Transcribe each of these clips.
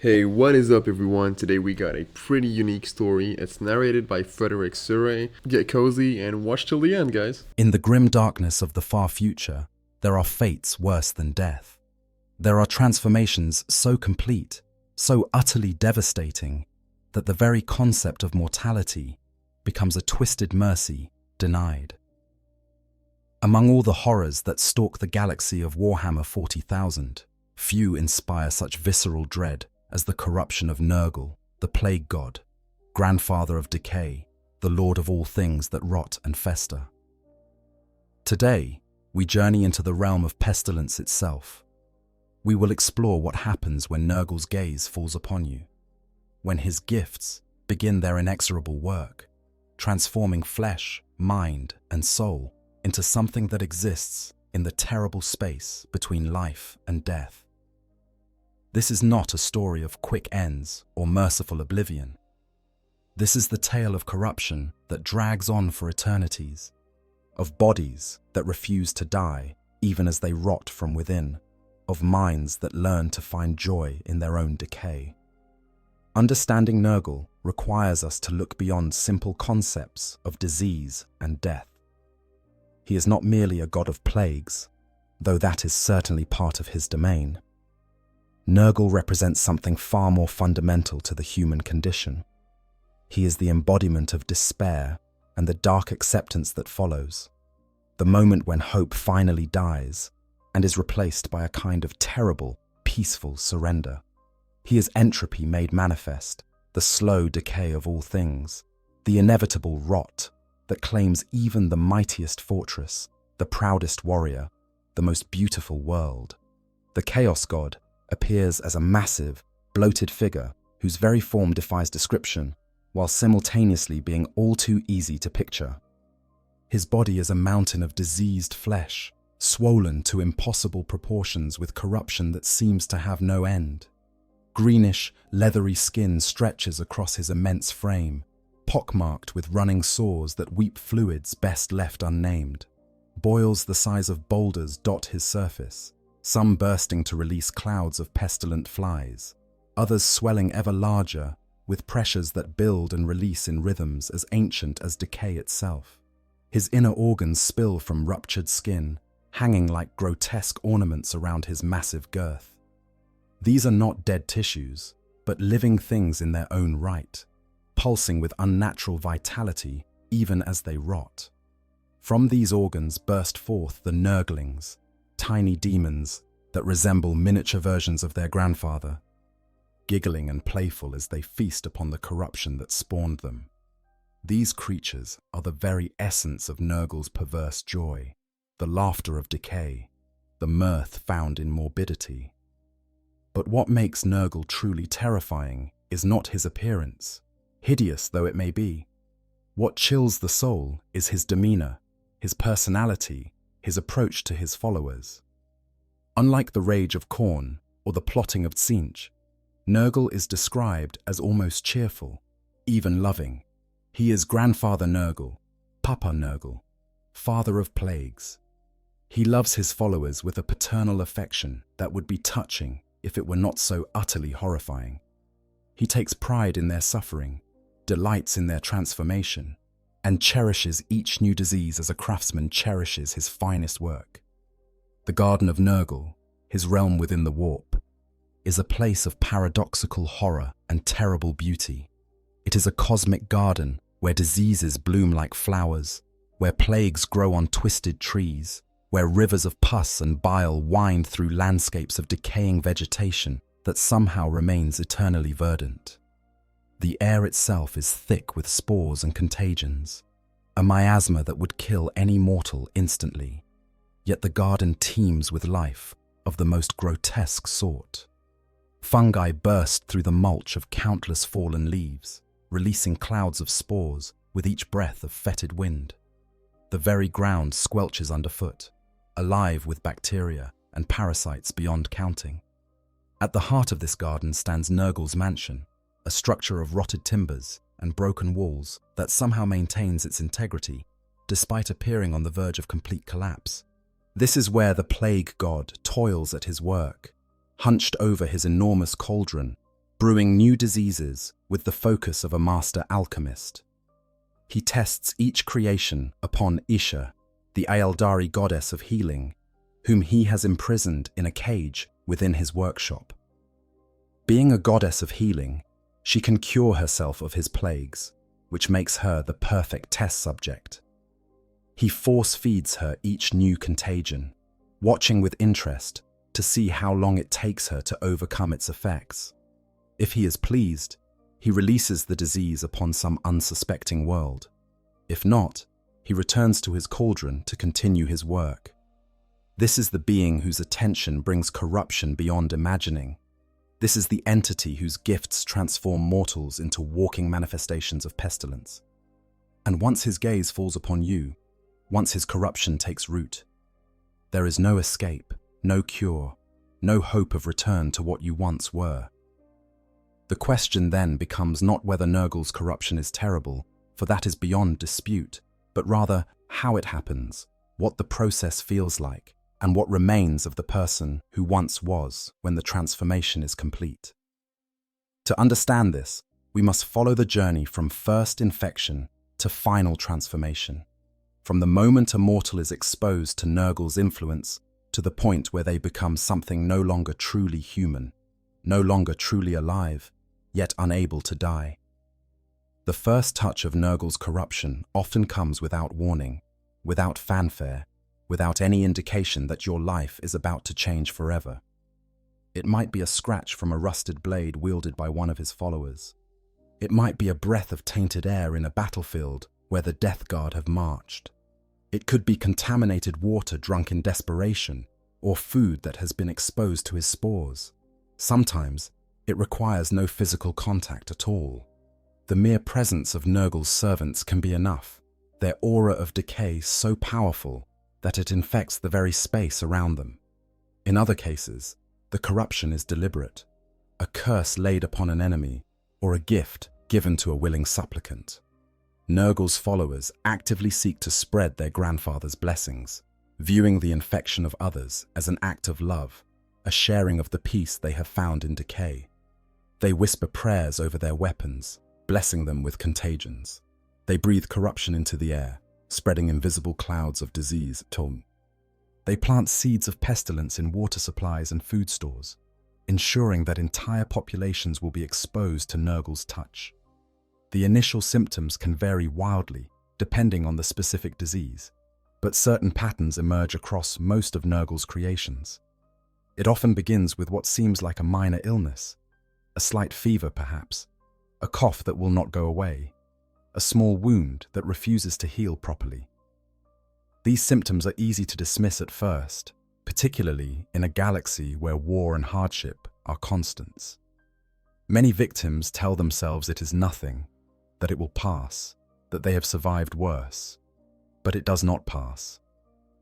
Hey, what is up everyone? Today we got a pretty unique story. It's narrated by Frederick Surrey. Get cozy and watch till the end, guys. In the grim darkness of the far future, there are fates worse than death. There are transformations so complete, so utterly devastating, that the very concept of mortality becomes a twisted mercy denied. Among all the horrors that stalk the galaxy of Warhammer 40,000, few inspire such visceral dread as the corruption of Nurgle, the plague god, grandfather of decay, the lord of all things that rot and fester. Today, we journey into the realm of pestilence itself. We will explore what happens when Nurgle's gaze falls upon you, when his gifts begin their inexorable work, transforming flesh, mind, and soul into something that exists in the terrible space between life and death. This is not a story of quick ends or merciful oblivion. This is the tale of corruption that drags on for eternities, of bodies that refuse to die even as they rot from within, of minds that learn to find joy in their own decay. Understanding Nurgle requires us to look beyond simple concepts of disease and death. He is not merely a god of plagues, though that is certainly part of his domain. Nurgle represents something far more fundamental to the human condition. He is the embodiment of despair and the dark acceptance that follows, the moment when hope finally dies and is replaced by a kind of terrible, peaceful surrender. He is entropy made manifest, the slow decay of all things, the inevitable rot that claims even the mightiest fortress, the proudest warrior, the most beautiful world. The Chaos God appears as a massive, bloated figure whose very form defies description, while simultaneously being all too easy to picture. His body is a mountain of diseased flesh, swollen to impossible proportions with corruption that seems to have no end. Greenish, leathery skin stretches across his immense frame, pockmarked with running sores that weep fluids best left unnamed. Boils the size of boulders dot his surface, some bursting to release clouds of pestilent flies, others swelling ever larger with pressures that build and release in rhythms as ancient as decay itself. His inner organs spill from ruptured skin, hanging like grotesque ornaments around his massive girth. These are not dead tissues, but living things in their own right, pulsing with unnatural vitality even as they rot. From these organs burst forth the Nurglings, tiny demons that resemble miniature versions of their grandfather, giggling and playful as they feast upon the corruption that spawned them. These creatures are the very essence of Nurgle's perverse joy, the laughter of decay, the mirth found in morbidity. But what makes Nurgle truly terrifying is not his appearance, hideous though it may be. What chills the soul is his demeanor, his personality, his approach to his followers. Unlike the rage of Khorne or the plotting of Tzeentch, Nurgle is described as almost cheerful, even loving. He is Grandfather Nurgle, Papa Nurgle, father of plagues. He loves his followers with a paternal affection that would be touching if it were not so utterly horrifying. He takes pride in their suffering, delights in their transformation, and cherishes each new disease as a craftsman cherishes his finest work. The Garden of Nurgle, his realm within the warp, is a place of paradoxical horror and terrible beauty. It is a cosmic garden where diseases bloom like flowers, where plagues grow on twisted trees, where rivers of pus and bile wind through landscapes of decaying vegetation that somehow remains eternally verdant. The air itself is thick with spores and contagions, a miasma that would kill any mortal instantly. Yet the garden teems with life of the most grotesque sort. Fungi burst through the mulch of countless fallen leaves, releasing clouds of spores with each breath of fetid wind. The very ground squelches underfoot, alive with bacteria and parasites beyond counting. At the heart of this garden stands Nurgle's mansion, a structure of rotted timbers and broken walls that somehow maintains its integrity, despite appearing on the verge of complete collapse. This is where the plague god toils at his work, hunched over his enormous cauldron, brewing new diseases with the focus of a master alchemist. He tests each creation upon Isha, the Aeldari goddess of healing, whom he has imprisoned in a cage within his workshop. Being a goddess of healing, she can cure herself of his plagues, which makes her the perfect test subject. He force-feeds her each new contagion, watching with interest to see how long it takes her to overcome its effects. If he is pleased, he releases the disease upon some unsuspecting world. If not, he returns to his cauldron to continue his work. This is the being whose attention brings corruption beyond imagining. This is the entity whose gifts transform mortals into walking manifestations of pestilence. And once his gaze falls upon you, once his corruption takes root, there is no escape, no cure, no hope of return to what you once were. The question then becomes not whether Nurgle's corruption is terrible, for that is beyond dispute, but rather how it happens, what the process feels like, and what remains of the person who once was when the transformation is complete. To understand this, we must follow the journey from first infection to final transformation, from the moment a mortal is exposed to Nurgle's influence to the point where they become something no longer truly human, no longer truly alive, yet unable to die. The first touch of Nurgle's corruption often comes without warning, without fanfare, without any indication that your life is about to change forever. It might be a scratch from a rusted blade wielded by one of his followers. It might be a breath of tainted air in a battlefield where the Death Guard have marched. It could be contaminated water drunk in desperation, or food that has been exposed to his spores. Sometimes, it requires no physical contact at all. The mere presence of Nurgle's servants can be enough, their aura of decay so powerful that it infects the very space around them. In other cases, the corruption is deliberate, a curse laid upon an enemy, or a gift given to a willing supplicant. Nurgle's followers actively seek to spread their grandfather's blessings, viewing the infection of others as an act of love, a sharing of the peace they have found in decay. They whisper prayers over their weapons, blessing them with contagions. They breathe corruption into the air, spreading invisible clouds of disease. They plant seeds of pestilence in water supplies and food stores, ensuring that entire populations will be exposed to Nurgle's touch. The initial symptoms can vary wildly, depending on the specific disease, but certain patterns emerge across most of Nurgle's creations. It often begins with what seems like a minor illness, a slight fever perhaps, a cough that will not go away, a small wound that refuses to heal properly. These symptoms are easy to dismiss at first, particularly in a galaxy where war and hardship are constants. Many victims tell themselves it is nothing, that it will pass, that they have survived worse. But it does not pass.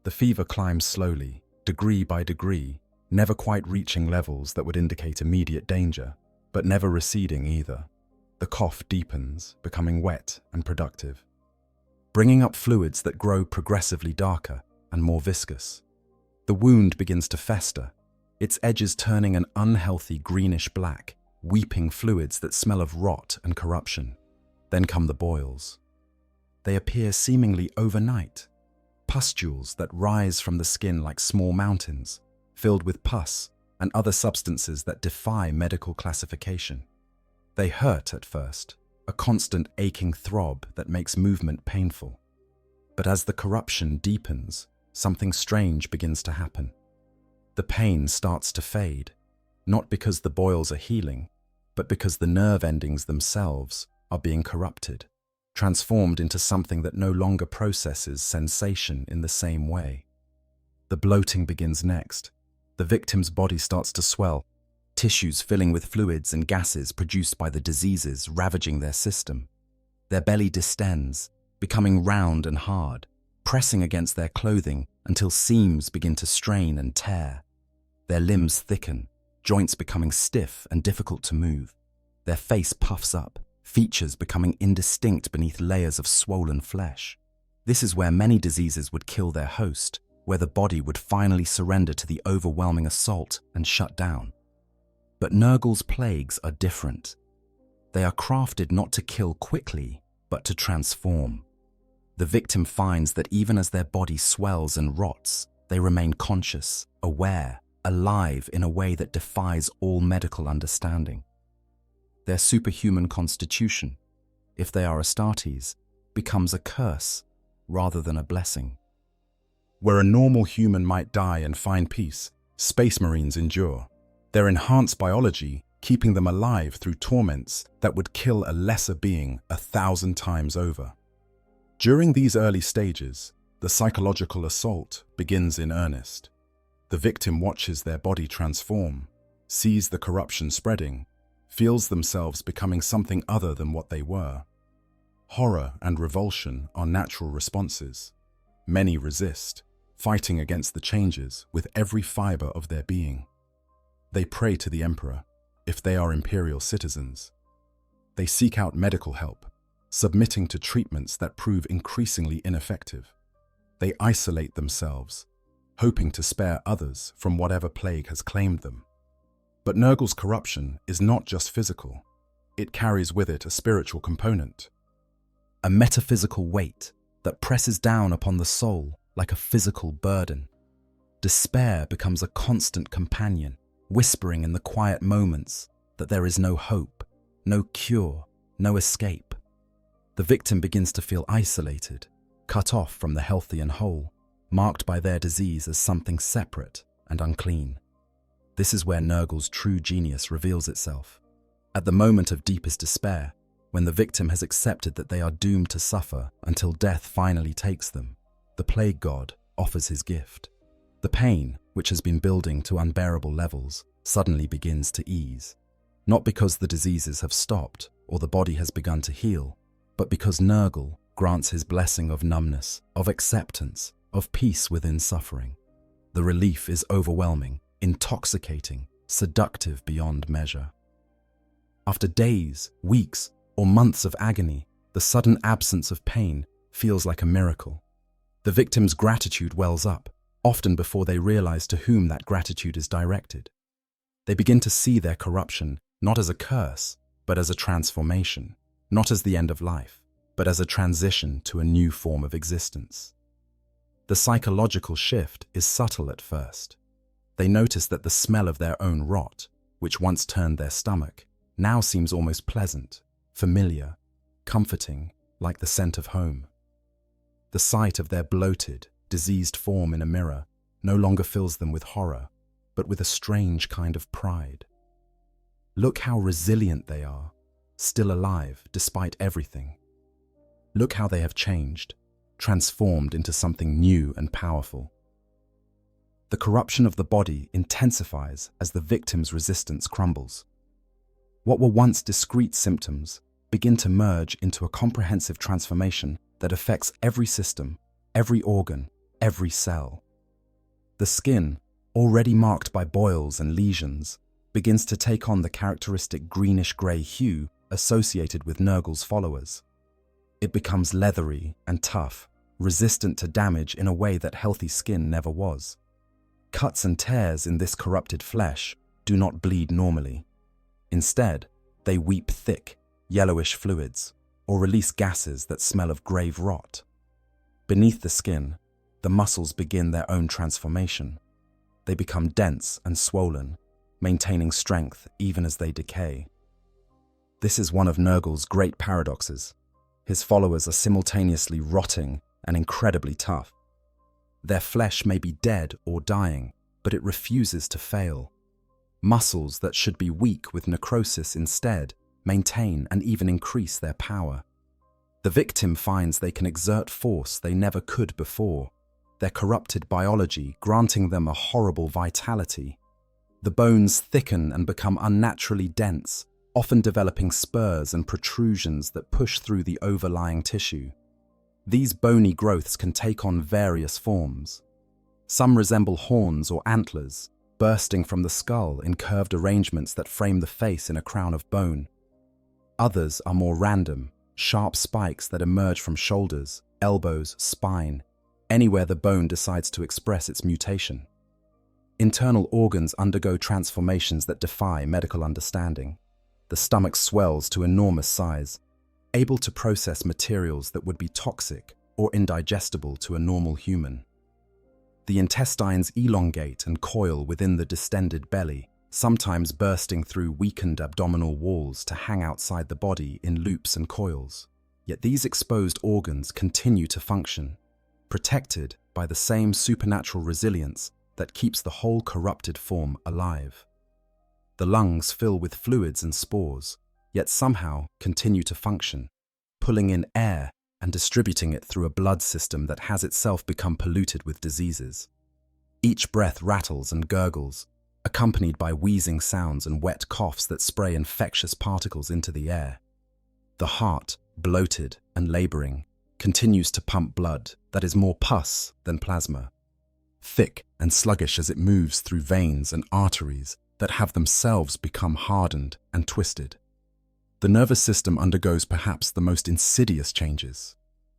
The fever climbs slowly, degree by degree, never quite reaching levels that would indicate immediate danger, but never receding either. The cough deepens, becoming wet and productive, bringing up fluids that grow progressively darker and more viscous. The wound begins to fester, its edges turning an unhealthy greenish black, weeping fluids that smell of rot and corruption. Then come the boils. They appear seemingly overnight, pustules that rise from the skin like small mountains, filled with pus and other substances that defy medical classification. They hurt at first, a constant aching throb that makes movement painful. But as the corruption deepens, something strange begins to happen. The pain starts to fade, not because the boils are healing, but because the nerve endings themselves are being corrupted, transformed into something that no longer processes sensation in the same way. The bloating begins next. The victim's body starts to swell, tissues filling with fluids and gases produced by the diseases ravaging their system. Their belly distends, becoming round and hard, pressing against their clothing until seams begin to strain and tear. Their limbs thicken, joints becoming stiff and difficult to move. Their face puffs up, features becoming indistinct beneath layers of swollen flesh. This is where many diseases would kill their host, where the body would finally surrender to the overwhelming assault and shut down. But Nurgle's plagues are different. They are crafted not to kill quickly, but to transform. The victim finds that even as their body swells and rots, they remain conscious, aware, alive in a way that defies all medical understanding. Their superhuman constitution, if they are Astartes, becomes a curse rather than a blessing. Where a normal human might die and find peace, Space Marines endure. Their enhanced biology keeping them alive through torments that would kill a lesser being 1,000 times over. During these early stages, the psychological assault begins in earnest. The victim watches their body transform, sees the corruption spreading, feels themselves becoming something other than what they were. Horror and revulsion are natural responses. Many resist, fighting against the changes with every fiber of their being. They pray to the Emperor, if they are Imperial citizens. They seek out medical help, submitting to treatments that prove increasingly ineffective. They isolate themselves, hoping to spare others from whatever plague has claimed them. But Nurgle's corruption is not just physical. It carries with it a spiritual component. A metaphysical weight that presses down upon the soul like a physical burden. Despair becomes a constant companion, whispering in the quiet moments that there is no hope, no cure, no escape. The victim begins to feel isolated, cut off from the healthy and whole, marked by their disease as something separate and unclean. This is where Nurgle's true genius reveals itself. At the moment of deepest despair, when the victim has accepted that they are doomed to suffer until death finally takes them, the plague god offers his gift. The pain, which has been building to unbearable levels, suddenly begins to ease. Not because the diseases have stopped or the body has begun to heal, but because Nurgle grants his blessing of numbness, of acceptance, of peace within suffering. The relief is overwhelming, intoxicating, seductive beyond measure. After days, weeks, or months of agony, the sudden absence of pain feels like a miracle. The victim's gratitude wells up, often before they realize to whom that gratitude is directed. They begin to see their corruption not as a curse, but as a transformation, not as the end of life, but as a transition to a new form of existence. The psychological shift is subtle at first. They notice that the smell of their own rot, which once turned their stomach, now seems almost pleasant, familiar, comforting, like the scent of home. The sight of their bloated, diseased form in a mirror no longer fills them with horror, but with a strange kind of pride. Look how resilient they are, still alive despite everything. Look how they have changed, transformed into something new and powerful. The corruption of the body intensifies as the victim's resistance crumbles. What were once discrete symptoms begin to merge into a comprehensive transformation that affects every system, every organ, every cell. The skin, already marked by boils and lesions, begins to take on the characteristic greenish-grey hue associated with Nurgle's followers. It becomes leathery and tough, resistant to damage in a way that healthy skin never was. Cuts and tears in this corrupted flesh do not bleed normally. Instead, they weep thick, yellowish fluids, or release gases that smell of grave rot. Beneath the skin, the muscles begin their own transformation. They become dense and swollen, maintaining strength even as they decay. This is one of Nurgle's great paradoxes. His followers are simultaneously rotting and incredibly tough. Their flesh may be dead or dying, but it refuses to fail. Muscles that should be weak with necrosis instead maintain and even increase their power. The victim finds they can exert force they never could before, their corrupted biology granting them a horrible vitality. The bones thicken and become unnaturally dense, often developing spurs and protrusions that push through the overlying tissue. These bony growths can take on various forms. Some resemble horns or antlers, bursting from the skull in curved arrangements that frame the face in a crown of bone. Others are more random, sharp spikes that emerge from shoulders, elbows, spine, anywhere the bone decides to express its mutation. Internal organs undergo transformations that defy medical understanding. The stomach swells to enormous size, able to process materials that would be toxic or indigestible to a normal human. The intestines elongate and coil within the distended belly, sometimes bursting through weakened abdominal walls to hang outside the body in loops and coils. Yet these exposed organs continue to function, protected by the same supernatural resilience that keeps the whole corrupted form alive. The lungs fill with fluids and spores, yet somehow continue to function, pulling in air and distributing it through a blood system that has itself become polluted with diseases. Each breath rattles and gurgles, accompanied by wheezing sounds and wet coughs that spray infectious particles into the air. The heart, bloated and laboring, continues to pump blood that is more pus than plasma, thick and sluggish as it moves through veins and arteries that have themselves become hardened and twisted. The nervous system undergoes perhaps the most insidious changes.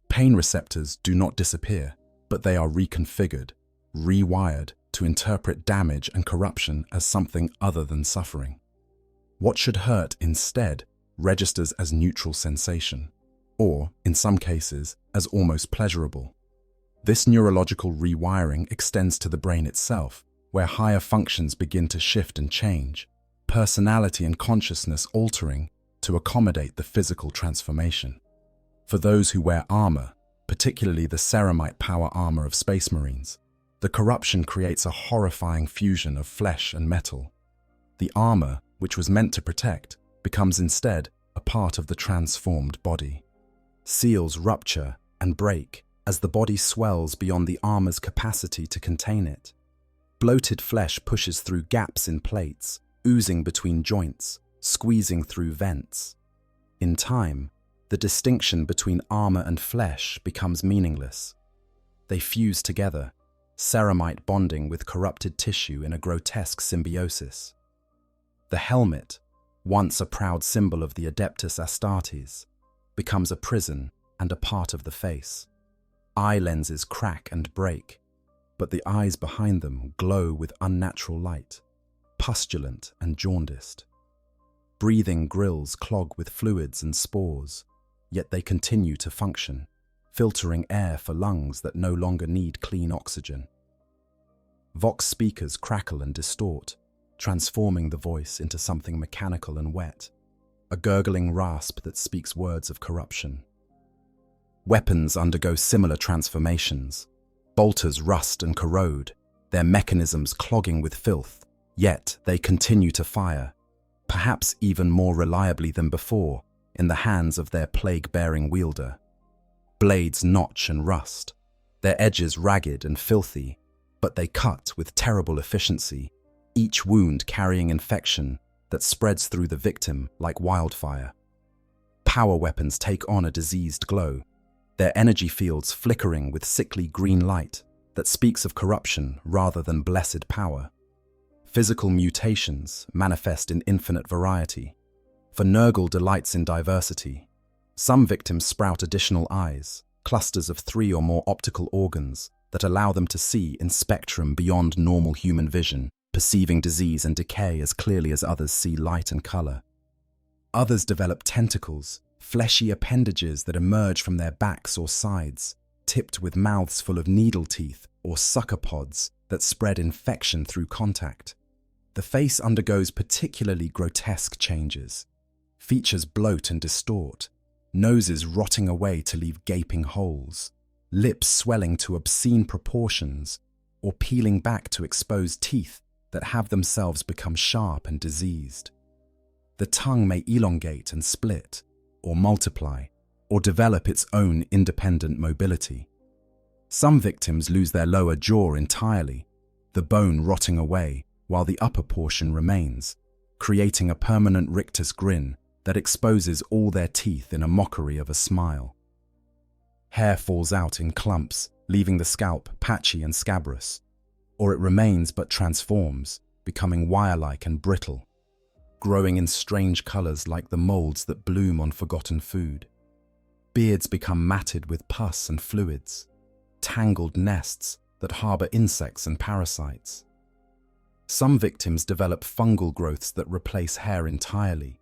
Pain receptors do not disappear, but they are reconfigured, rewired to interpret damage and corruption as something other than suffering. What should hurt instead registers as neutral sensation, or, in some cases, as almost pleasurable. This neurological rewiring extends to the brain itself, where higher functions begin to shift and change, personality and consciousness altering to accommodate the physical transformation. For those who wear armor, particularly the ceramite power armor of Space Marines, the corruption creates a horrifying fusion of flesh and metal. The armor, which was meant to protect, becomes instead a part of the transformed body. Seals rupture and break as the body swells beyond the armor's capacity to contain it. Bloated flesh pushes through gaps in plates, oozing between joints, squeezing through vents. In time, the distinction between armor and flesh becomes meaningless. They fuse together, ceramite bonding with corrupted tissue in a grotesque symbiosis. The helmet, once a proud symbol of the Adeptus Astartes, becomes a prison and a part of the face. Eye lenses crack and break, but the eyes behind them glow with unnatural light, pustulant and jaundiced. Breathing grills clog with fluids and spores, yet they continue to function, filtering air for lungs that no longer need clean oxygen. Vox speakers crackle and distort, transforming the voice into something mechanical and wet, a gurgling rasp that speaks words of corruption. Weapons undergo similar transformations. Bolters rust and corrode, their mechanisms clogging with filth, yet they continue to fire, perhaps even more reliably than before, in the hands of their plague-bearing wielder. Blades notch and rust, their edges ragged and filthy, but they cut with terrible efficiency, each wound carrying infection that spreads through the victim like wildfire. Power weapons take on a diseased glow, their energy fields flickering with sickly green light that speaks of corruption rather than blessed power. Physical mutations manifest in infinite variety, for Nurgle delights in diversity. Some victims sprout additional eyes, clusters of 3 or more optical organs that allow them to see in spectrum beyond normal human vision, perceiving disease and decay as clearly as others see light and color. Others develop tentacles, fleshy appendages that emerge from their backs or sides, tipped with mouths full of needle teeth or sucker pods that spread infection through contact. The face undergoes particularly grotesque changes. Features bloat and distort, noses rotting away to leave gaping holes, lips swelling to obscene proportions, or peeling back to expose teeth that have themselves become sharp and diseased. The tongue may elongate and split, or multiply, or develop its own independent mobility. Some victims lose their lower jaw entirely, the bone rotting away while the upper portion remains, creating a permanent rictus grin that exposes all their teeth in a mockery of a smile. Hair falls out in clumps, leaving the scalp patchy and scabrous, or it remains but transforms, becoming wire-like and brittle, growing in strange colors like the molds that bloom on forgotten food. Beards become matted with pus and fluids, tangled nests that harbor insects and parasites. Some victims develop fungal growths that replace hair entirely,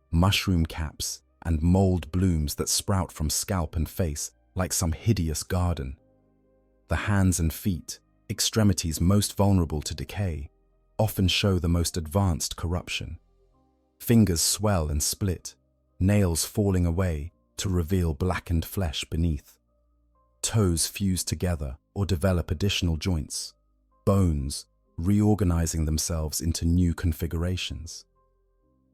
mushroom caps, and mold blooms that sprout from scalp and face like some hideous garden. The hands and feet, extremities most vulnerable to decay, often show the most advanced corruption. Fingers swell and split, nails falling away to reveal blackened flesh beneath. Toes fuse together or develop additional joints, bones reorganizing themselves into new configurations.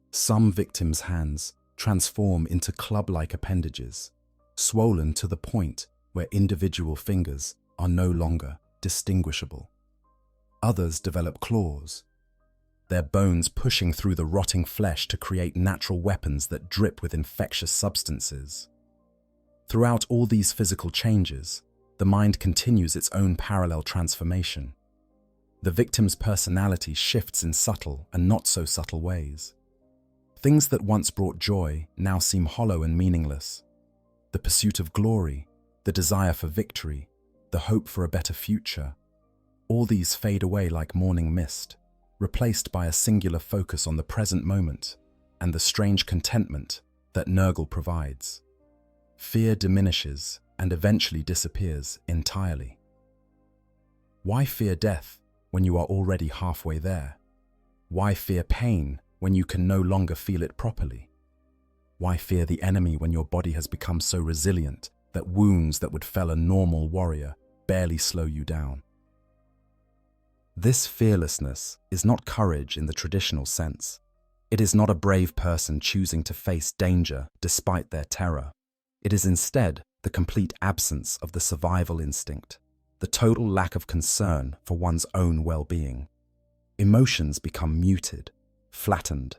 Some victims' hands transform into club-like appendages, swollen to the point where individual fingers are no longer distinguishable. Others develop claws, their bones pushing through the rotting flesh to create natural weapons that drip with infectious substances. Throughout all these physical changes, the mind continues its own parallel transformation. The victim's personality shifts in subtle and not so subtle ways. Things that once brought joy now seem hollow and meaningless. The pursuit of glory, the desire for victory, the hope for a better future, all these fade away like morning mist, replaced by a singular focus on the present moment and the strange contentment that Nurgle provides. Fear diminishes and eventually disappears entirely. Why fear death when you are already halfway there? Why fear pain when you can no longer feel it properly? Why fear the enemy when your body has become so resilient that wounds that would fell a normal warrior barely slow you down? This fearlessness is not courage in the traditional sense. It is not a brave person choosing to face danger despite their terror. It is instead the complete absence of the survival instinct, the total lack of concern for one's own well-being. Emotions become muted, flattened,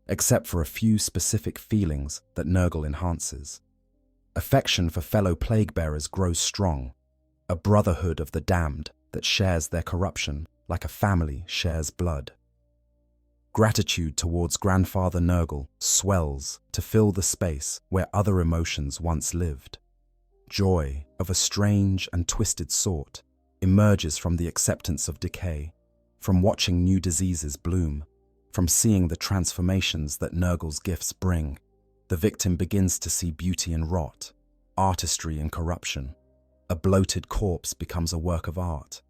except for a few specific feelings that Nurgle enhances. Affection for fellow plague-bearers grows strong, a brotherhood of the damned that shares their corruption like a family shares blood. Gratitude towards Grandfather Nurgle swells to fill the space where other emotions once lived. Joy of a strange and twisted sort emerges from the acceptance of decay, from watching new diseases bloom, from seeing the transformations that Nurgle's gifts bring. The victim begins to see beauty in rot, artistry in corruption. A bloated corpse becomes a work of art.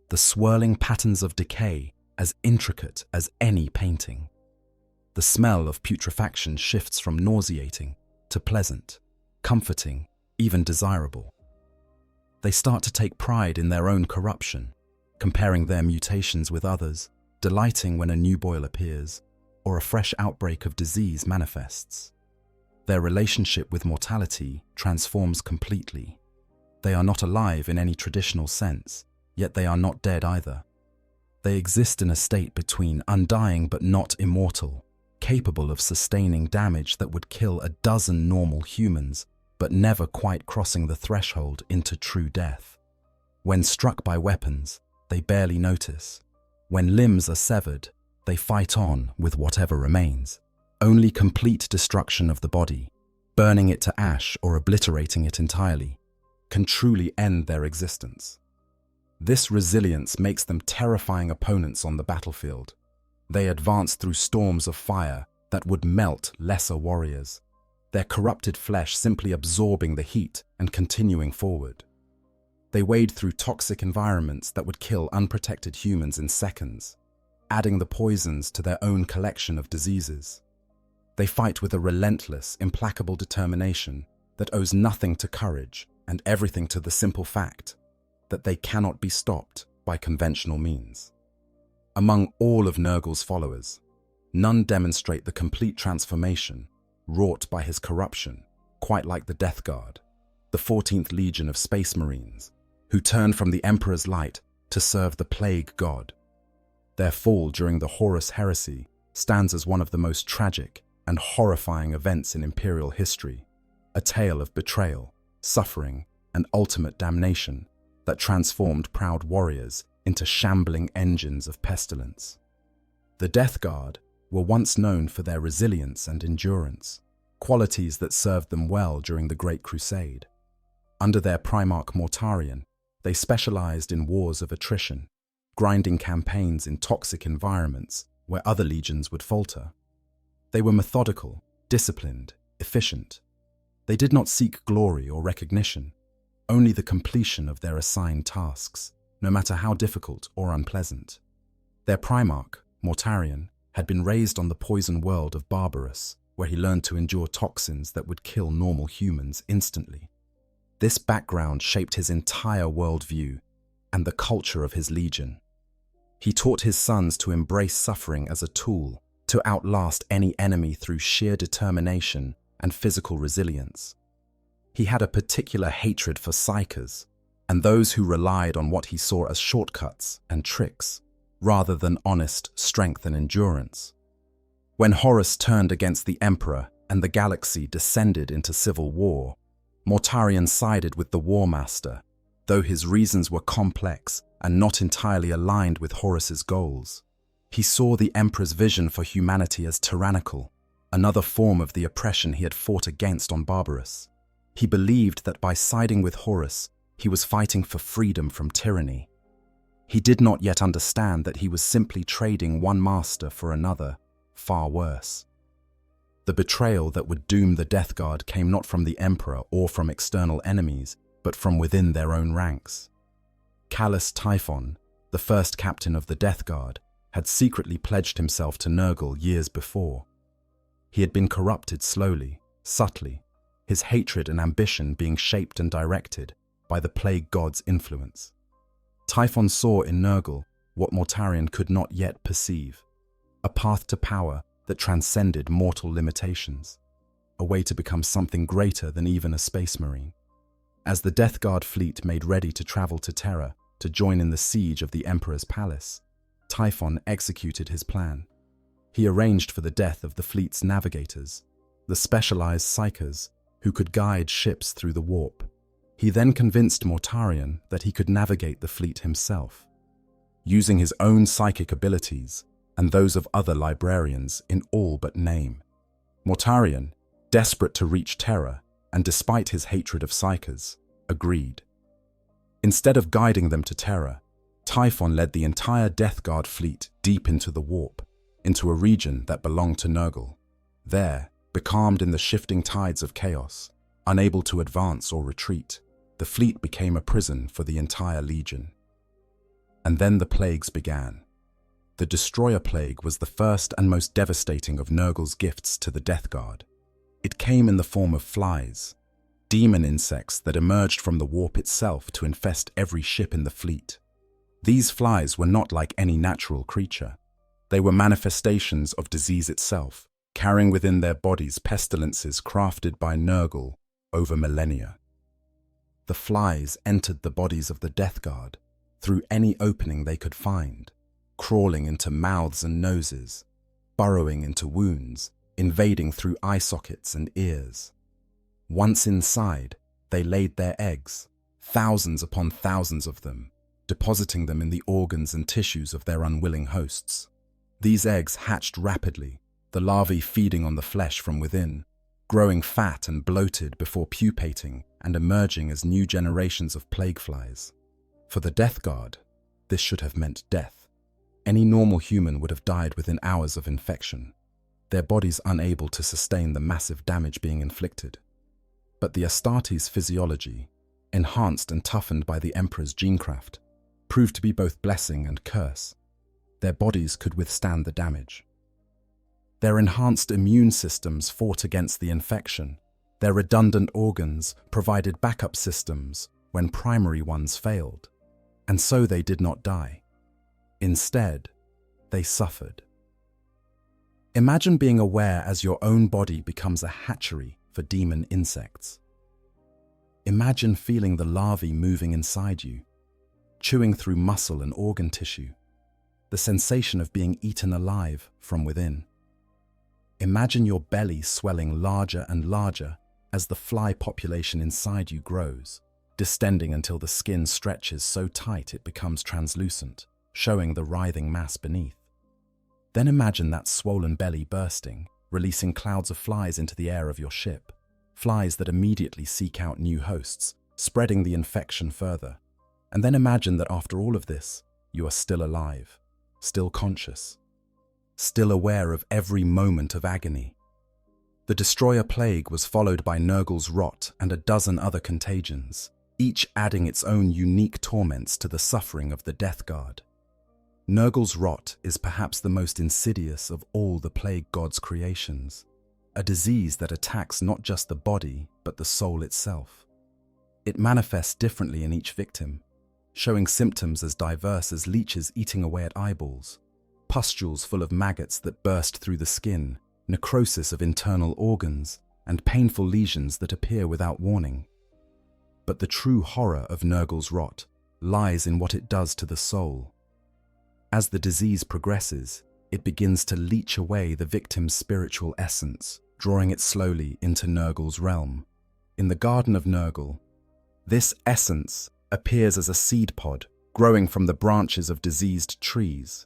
The swirling patterns of decay as intricate as any painting. The smell of putrefaction shifts from nauseating to pleasant, comforting, even desirable. They start to take pride in their own corruption, comparing their mutations with others, delighting when a new boil appears or a fresh outbreak of disease manifests. Their relationship with mortality transforms completely. They are not alive in any traditional sense, yet they are not dead either. They exist in a state between undying but not immortal, capable of sustaining damage that would kill a dozen normal humans, but never quite crossing the threshold into true death. When struck by weapons, they barely notice. When limbs are severed, they fight on with whatever remains. Only complete destruction of the body, burning it to ash or obliterating it entirely, can truly end their existence. This resilience makes them terrifying opponents on the battlefield. They advance through storms of fire that would melt lesser warriors, their corrupted flesh simply absorbing the heat and continuing forward. They wade through toxic environments that would kill unprotected humans in seconds, adding the poisons to their own collection of diseases. They fight with a relentless, implacable determination that owes nothing to courage and everything to the simple fact that they cannot be stopped by conventional means. Among all of Nurgle's followers, none demonstrate the complete transformation wrought by his corruption, quite like the Death Guard, the 14th Legion of Space Marines, who turned from the Emperor's light to serve the Plague God. Their fall during the Horus Heresy stands as one of the most tragic and horrifying events in Imperial history, a tale of betrayal, suffering, and ultimate damnation that transformed proud warriors into shambling engines of pestilence. The Death Guard were once known for their resilience and endurance, qualities that served them well during the Great Crusade. Under their Primarch Mortarion, they specialized in wars of attrition, grinding campaigns in toxic environments where other legions would falter. They were methodical, disciplined, efficient. They did not seek glory or recognition, only the completion of their assigned tasks, no matter how difficult or unpleasant. Their primarch, Mortarion, had been raised on the poison world of Barbarous, where he learned to endure toxins that would kill normal humans instantly. This background shaped his entire worldview and the culture of his legion. He taught his sons to embrace suffering as a tool to outlast any enemy through sheer determination and physical resilience. He had a particular hatred for psychers and those who relied on what he saw as shortcuts and tricks, rather than honest strength and endurance. When Horus turned against the Emperor and the galaxy descended into civil war, Mortarion sided with the War Master, though his reasons were complex and not entirely aligned with Horus's goals. He saw the Emperor's vision for humanity as tyrannical, another form of the oppression he had fought against on Barbarous. He believed that by siding with Horus, he was fighting for freedom from tyranny. He did not yet understand that he was simply trading one master for another, far worse. The betrayal that would doom the Death Guard came not from the Emperor or from external enemies, but from within their own ranks. Callus Typhon, the first captain of the Death Guard, had secretly pledged himself to Nurgle years before. He had been corrupted slowly, subtly, his hatred and ambition being shaped and directed by the plague god's influence. Typhon saw in Nurgle what Mortarion could not yet perceive, a path to power that transcended mortal limitations, a way to become something greater than even a space marine. As the Death Guard fleet made ready to travel to Terra to join in the siege of the Emperor's palace, Typhon executed his plan. He arranged for the death of the fleet's navigators, the specialized psychers who could guide ships through the warp. He then convinced Mortarion that he could navigate the fleet himself, using his own psychic abilities and those of other librarians in all but name. Mortarion, desperate to reach Terra, and despite his hatred of psychers, agreed. Instead of guiding them to Terra, Typhon led the entire Death Guard fleet deep into the warp, into a region that belonged to Nurgle. There, becalmed in the shifting tides of chaos, unable to advance or retreat, the fleet became a prison for the entire legion. And then the plagues began. The Destroyer Plague was the first and most devastating of Nurgle's gifts to the Death Guard. It came in the form of flies, demon insects that emerged from the warp itself to infest every ship in the fleet. These flies were not like any natural creature. They were manifestations of disease itself, carrying within their bodies pestilences crafted by Nurgle over millennia. The flies entered the bodies of the Death Guard through any opening they could find, crawling into mouths and noses, burrowing into wounds, invading through eye sockets and ears. Once inside, they laid their eggs, thousands upon thousands of them, depositing them in the organs and tissues of their unwilling hosts. These eggs hatched rapidly, the larvae feeding on the flesh from within, growing fat and bloated before pupating and emerging as new generations of plague flies. For the Death Guard, this should have meant death. Any normal human would have died within hours of infection, their bodies unable to sustain the massive damage being inflicted. But the Astartes' physiology, enhanced and toughened by the Emperor's genecraft, proved to be both blessing and curse. Their bodies could withstand the damage. Their enhanced immune systems fought against the infection. Their redundant organs provided backup systems when primary ones failed. And so they did not die. Instead, they suffered. Imagine being aware as your own body becomes a hatchery for demon insects. Imagine feeling the larvae moving inside you, chewing through muscle and organ tissue, the sensation of being eaten alive from within. Imagine your belly swelling larger and larger as the fly population inside you grows, distending until the skin stretches so tight it becomes translucent, showing the writhing mass beneath. Then imagine that swollen belly bursting, releasing clouds of flies into the air of your ship, flies that immediately seek out new hosts, spreading the infection further. And then imagine that after all of this, you are still alive, still conscious, still aware of every moment of agony. The destroyer plague was followed by Nurgle's rot and a dozen other contagions, each adding its own unique torments to the suffering of the Death Guard. Nurgle's rot is perhaps the most insidious of all the plague god's creations, a disease that attacks not just the body, but the soul itself. It manifests differently in each victim, showing symptoms as diverse as leeches eating away at eyeballs, pustules full of maggots that burst through the skin, necrosis of internal organs, and painful lesions that appear without warning. But the true horror of Nurgle's rot lies in what it does to the soul. As the disease progresses, it begins to leach away the victim's spiritual essence, drawing it slowly into Nurgle's realm. In the Garden of Nurgle, this essence appears as a seed pod growing from the branches of diseased trees.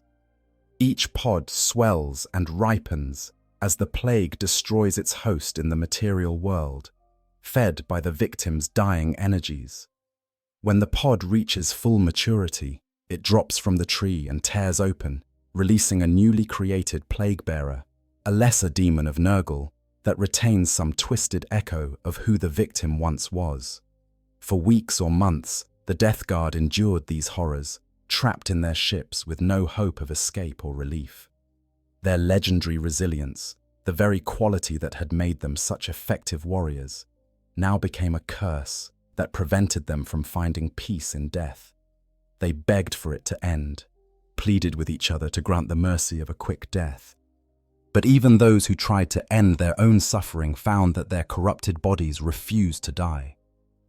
Each pod swells and ripens as the plague destroys its host in the material world, fed by the victim's dying energies. When the pod reaches full maturity, it drops from the tree and tears open, releasing a newly created plague bearer, a lesser demon of Nurgle that retains some twisted echo of who the victim once was. For weeks or months, the Death Guard endured these horrors, trapped in their ships with no hope of escape or relief. Their legendary resilience, the very quality that had made them such effective warriors, now became a curse that prevented them from finding peace in death. They begged for it to end, pleaded with each other to grant the mercy of a quick death. But even those who tried to end their own suffering found that their corrupted bodies refused to die.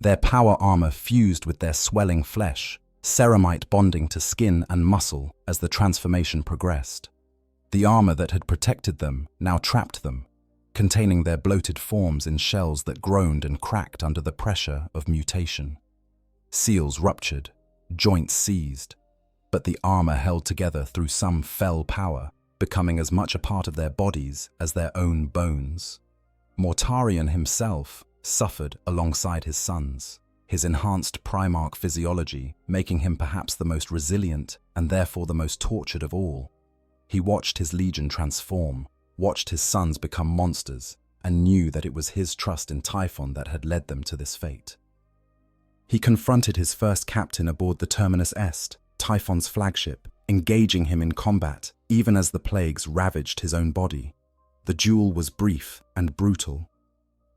Their power armor fused with their swelling flesh, ceramite bonding to skin and muscle as the transformation progressed. The armor that had protected them now trapped them, containing their bloated forms in shells that groaned and cracked under the pressure of mutation. Seals ruptured, joints seized, but the armor held together through some fell power, becoming as much a part of their bodies as their own bones. Mortarion himself suffered alongside his sons, his enhanced Primarch physiology making him perhaps the most resilient and therefore the most tortured of all. He watched his legion transform, watched his sons become monsters, and knew that it was his trust in Typhon that had led them to this fate. He confronted his first captain aboard the Terminus Est, Typhon's flagship, engaging him in combat even as the plagues ravaged his own body. The duel was brief and brutal.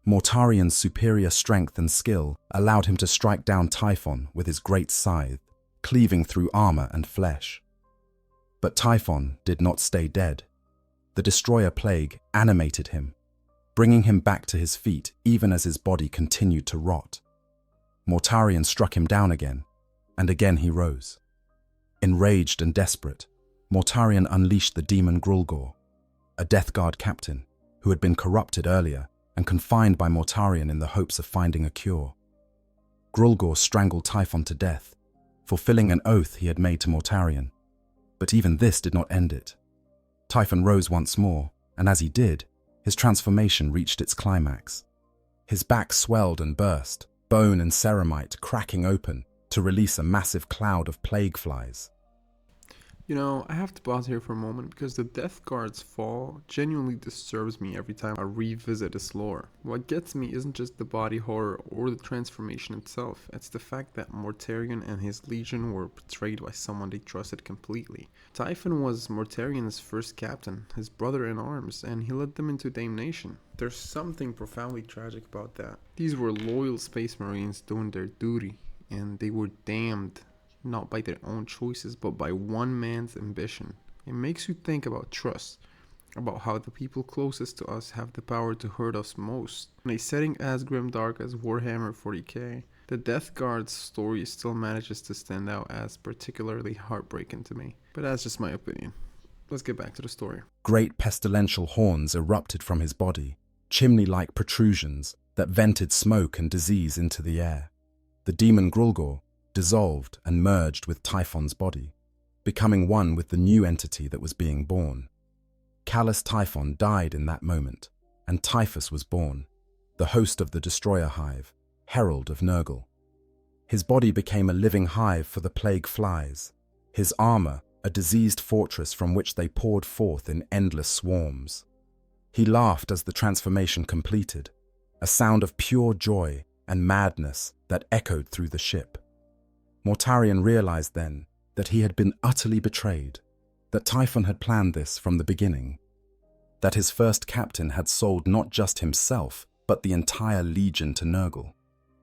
Mortarion's superior strength and skill allowed him to strike down Typhon with his great scythe, cleaving through armor and flesh. But Typhon did not stay dead. The destroyer plague animated him, bringing him back to his feet even as his body continued to rot. Mortarion struck him down again, and again he rose. Enraged and desperate, Mortarion unleashed the demon Grulgor, a Death Guard captain who had been corrupted earlier and confined by Mortarion in the hopes of finding a cure. Grulgor strangled Typhon to death, fulfilling an oath he had made to Mortarion. But even this did not end it. Typhon rose once more, and as he did, his transformation reached its climax. His back swelled and burst, bone and ceramite cracking open to release a massive cloud of plague flies. You know, I have to pause here for a moment because the Death Guard's fall genuinely disturbs me every time I revisit its lore. What gets me isn't just the body horror or the transformation itself, it's the fact that Mortarion and his legion were betrayed by someone they trusted completely. Typhon was Mortarion's first captain, his brother in arms, and he led them into damnation. There's something profoundly tragic about that. These were loyal space marines doing their duty, and they were damned. Not by their own choices, but by one man's ambition. It makes you think about trust, about how the people closest to us have the power to hurt us most. In a setting as grimdark as Warhammer 40K, the Death Guard's story still manages to stand out as particularly heartbreaking to me. But that's just my opinion. Let's get back to the story. Great pestilential horns erupted from his body, chimney-like protrusions that vented smoke and disease into the air. The demon Grulgor dissolved and merged with Typhon's body, becoming one with the new entity that was being born. Callous Typhon died in that moment, and Typhus was born, the host of the destroyer hive, herald of Nurgle. His body became a living hive for the plague flies, his armor a diseased fortress from which they poured forth in endless swarms. He laughed as the transformation completed, a sound of pure joy and madness that echoed through the ship. Mortarion realized then that he had been utterly betrayed, that Typhon had planned this from the beginning, that his first captain had sold not just himself, but the entire legion to Nurgle.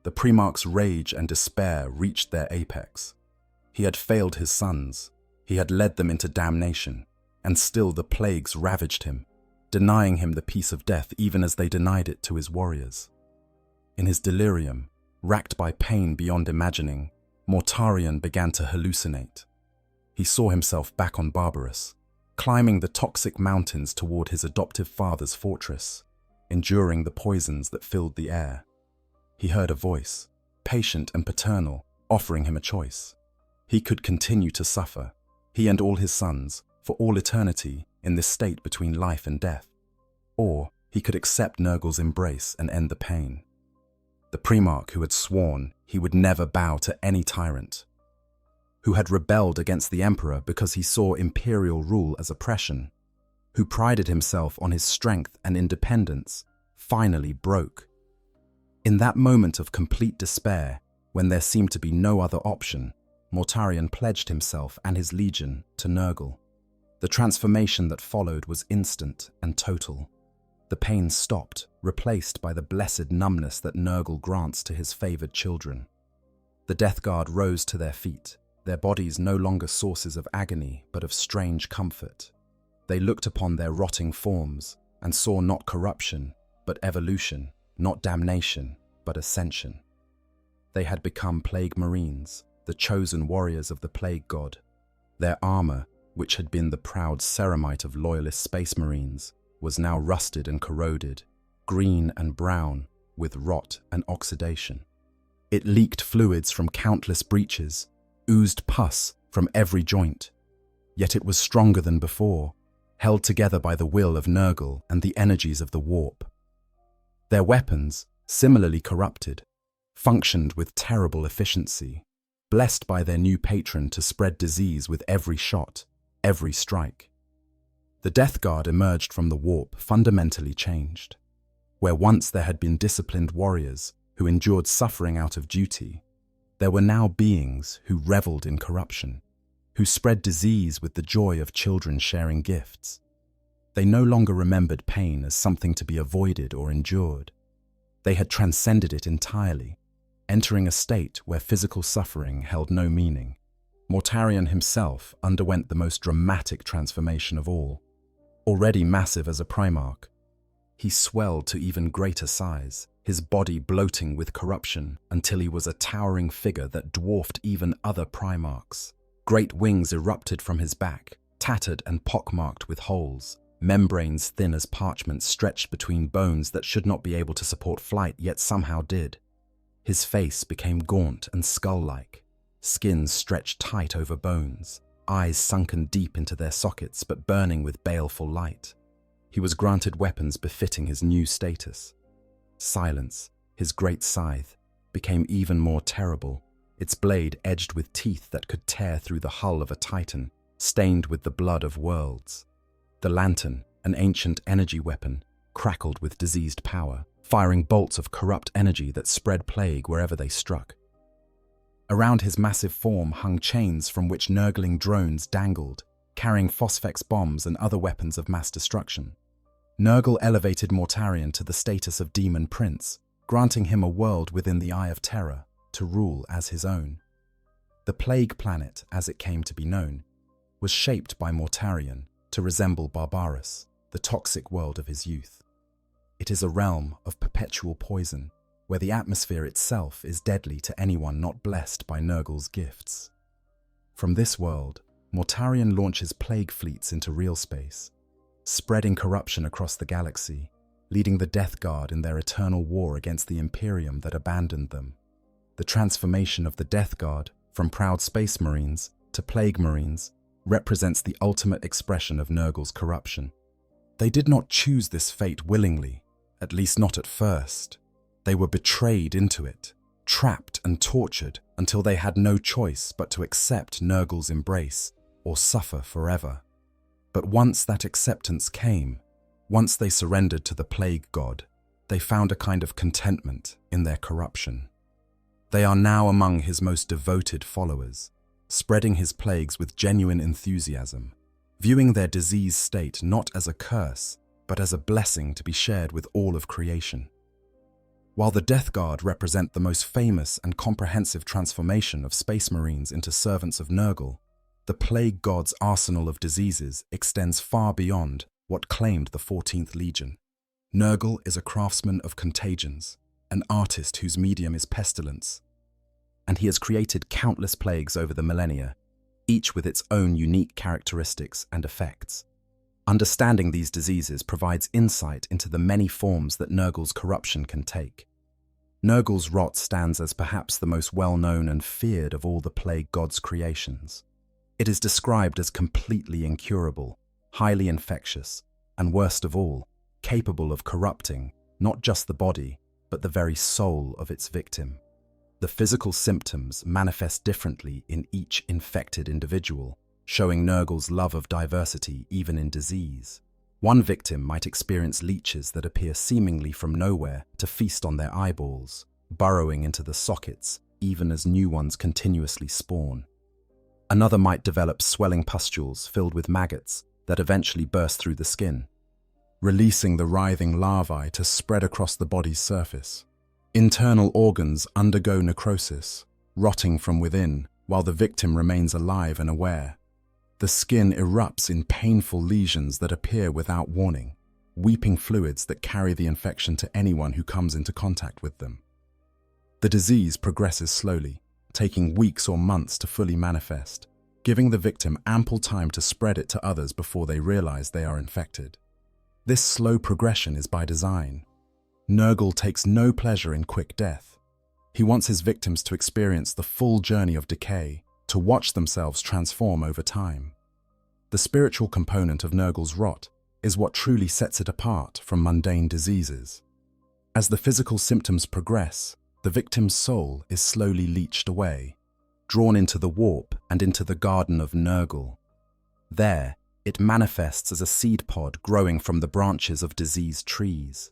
The Primarch's rage and despair reached their apex. He had failed his sons, he had led them into damnation, and still the plagues ravaged him, denying him the peace of death even as they denied it to his warriors. In his delirium, racked by pain beyond imagining, Mortarion began to hallucinate. He saw himself back on Barbarous, climbing the toxic mountains toward his adoptive father's fortress, enduring the poisons that filled the air. He heard a voice, patient and paternal, offering him a choice. He could continue to suffer, he and all his sons, for all eternity in this state between life and death, or he could accept Nurgle's embrace and end the pain. The Primarch who had sworn he would never bow to any tyrant, who had rebelled against the Emperor because he saw imperial rule as oppression, who prided himself on his strength and independence, finally broke. In that moment of complete despair, when there seemed to be no other option, Mortarion pledged himself and his legion to Nurgle. The transformation that followed was instant and total. The pain stopped, replaced by the blessed numbness that Nurgle grants to his favored children. The Death Guard rose to their feet, their bodies no longer sources of agony but of strange comfort. They looked upon their rotting forms and saw not corruption, but evolution, not damnation, but ascension. They had become Plague Marines, the chosen warriors of the Plague God. Their armor, which had been the proud ceramite of loyalist Space Marines, was now rusted and corroded, green and brown, with rot and oxidation. It leaked fluids from countless breaches, oozed pus from every joint. Yet it was stronger than before, held together by the will of Nurgle and the energies of the warp. Their weapons, similarly corrupted, functioned with terrible efficiency, blessed by their new patron to spread disease with every shot, every strike. The Death Guard emerged from the warp fundamentally changed. Where once there had been disciplined warriors who endured suffering out of duty, there were now beings who reveled in corruption, who spread disease with the joy of children sharing gifts. They no longer remembered pain as something to be avoided or endured. They had transcended it entirely, entering a state where physical suffering held no meaning. Mortarion himself underwent the most dramatic transformation of all. Already massive as a Primarch, he swelled to even greater size, his body bloating with corruption until he was a towering figure that dwarfed even other Primarchs. Great wings erupted from his back, tattered and pockmarked with holes. Membranes thin as parchment stretched between bones that should not be able to support flight yet somehow did. His face became gaunt and skull-like, skin stretched tight over bones, eyes sunken deep into their sockets but burning with baleful light. He was granted weapons befitting his new status. Silence, his great scythe, became even more terrible, its blade edged with teeth that could tear through the hull of a titan, stained with the blood of worlds. The lantern, an ancient energy weapon, crackled with diseased power, firing bolts of corrupt energy that spread plague wherever they struck. Around his massive form hung chains from which Nurgling drones dangled, carrying phosphex bombs and other weapons of mass destruction. Nurgle elevated Mortarion to the status of Demon Prince, granting him a world within the Eye of Terror to rule as his own. The Plague Planet, as it came to be known, was shaped by Mortarion to resemble Barbarous, the toxic world of his youth. It is a realm of perpetual poison, where the atmosphere itself is deadly to anyone not blessed by Nurgle's gifts. From this world, Mortarion launches plague fleets into real space, spreading corruption across the galaxy, leading the Death Guard in their eternal war against the Imperium that abandoned them. The transformation of the Death Guard from proud Space Marines to Plague Marines represents the ultimate expression of Nurgle's corruption. They did not choose this fate willingly, at least not at first. They were betrayed into it, trapped and tortured, until they had no choice but to accept Nurgle's embrace or suffer forever. But once that acceptance came, once they surrendered to the plague god, they found a kind of contentment in their corruption. They are now among his most devoted followers, spreading his plagues with genuine enthusiasm, viewing their diseased state not as a curse, but as a blessing to be shared with all of creation. While the Death Guard represent the most famous and comprehensive transformation of Space Marines into servants of Nurgle, the Plague God's arsenal of diseases extends far beyond what claimed the 14th Legion. Nurgle is a craftsman of contagions, an artist whose medium is pestilence, and he has created countless plagues over the millennia, each with its own unique characteristics and effects. Understanding these diseases provides insight into the many forms that Nurgle's corruption can take. Nurgle's rot stands as perhaps the most well-known and feared of all the Plague God's creations. It is described as completely incurable, highly infectious, and worst of all, capable of corrupting not just the body, but the very soul of its victim. The physical symptoms manifest differently in each infected individual, showing Nurgle's love of diversity even in disease. One victim might experience leeches that appear seemingly from nowhere to feast on their eyeballs, burrowing into the sockets even as new ones continuously spawn. Another might develop swelling pustules filled with maggots that eventually burst through the skin, releasing the writhing larvae to spread across the body's surface. Internal organs undergo necrosis, rotting from within, while the victim remains alive and aware. The skin erupts in painful lesions that appear without warning, weeping fluids that carry the infection to anyone who comes into contact with them. The disease progresses slowly, taking weeks or months to fully manifest, giving the victim ample time to spread it to others before they realize they are infected. This slow progression is by design. Nurgle takes no pleasure in quick death. He wants his victims to experience the full journey of decay, to watch themselves transform over time. The spiritual component of Nurgle's rot is what truly sets it apart from mundane diseases. As the physical symptoms progress, the victim's soul is slowly leached away, drawn into the warp and into the garden of Nurgle. There, it manifests as a seed pod growing from the branches of diseased trees.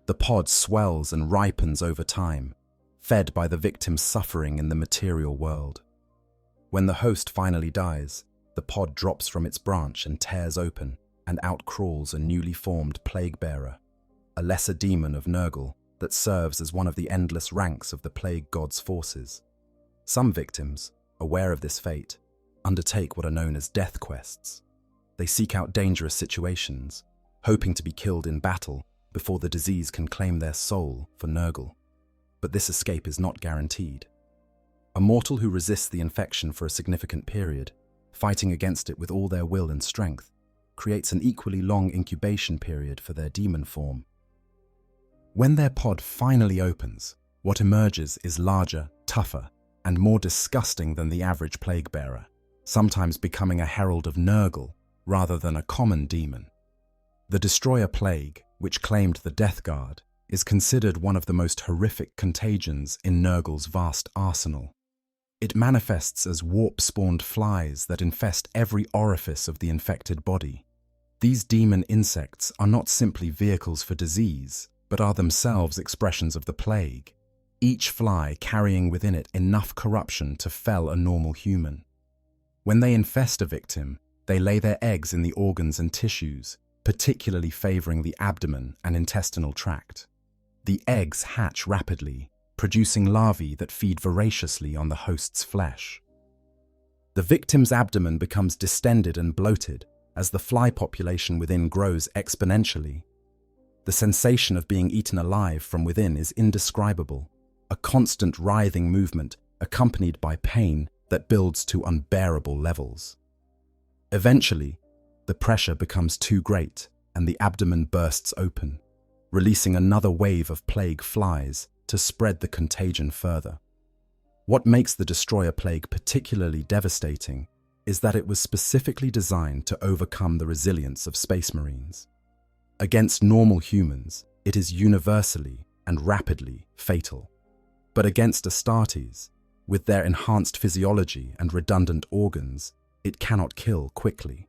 The pod swells and ripens over time, fed by the victim's suffering in the material world. When the host finally dies, the pod drops from its branch and tears open, and out crawls a newly formed plague bearer, a lesser demon of Nurgle that serves as one of the endless ranks of the plague god's forces. Some victims, aware of this fate, undertake what are known as death quests. They seek out dangerous situations, hoping to be killed in battle before the disease can claim their soul for Nurgle. But this escape is not guaranteed. A mortal who resists the infection for a significant period, fighting against it with all their will and strength, creates an equally long incubation period for their demon form. When their pod finally opens, what emerges is larger, tougher, and more disgusting than the average plague bearer, sometimes becoming a herald of Nurgle rather than a common demon. The Destroyer Plague, which claimed the Death Guard, is considered one of the most horrific contagions in Nurgle's vast arsenal. It manifests as warp-spawned flies that infest every orifice of the infected body. These demon insects are not simply vehicles for disease, but are themselves expressions of the plague, each fly carrying within it enough corruption to fell a normal human. When they infest a victim, they lay their eggs in the organs and tissues, particularly favoring the abdomen and intestinal tract. The eggs hatch rapidly, producing larvae that feed voraciously on the host's flesh. The victim's abdomen becomes distended and bloated as the fly population within grows exponentially. The sensation of being eaten alive from within is indescribable, a constant writhing movement accompanied by pain that builds to unbearable levels. Eventually, the pressure becomes too great and the abdomen bursts open, releasing another wave of plague flies to spread the contagion further. What makes the Destroyer Plague particularly devastating is that it was specifically designed to overcome the resilience of Space Marines. Against normal humans, it is universally and rapidly fatal. But against Astartes, With their enhanced physiology and redundant organs, it cannot kill quickly.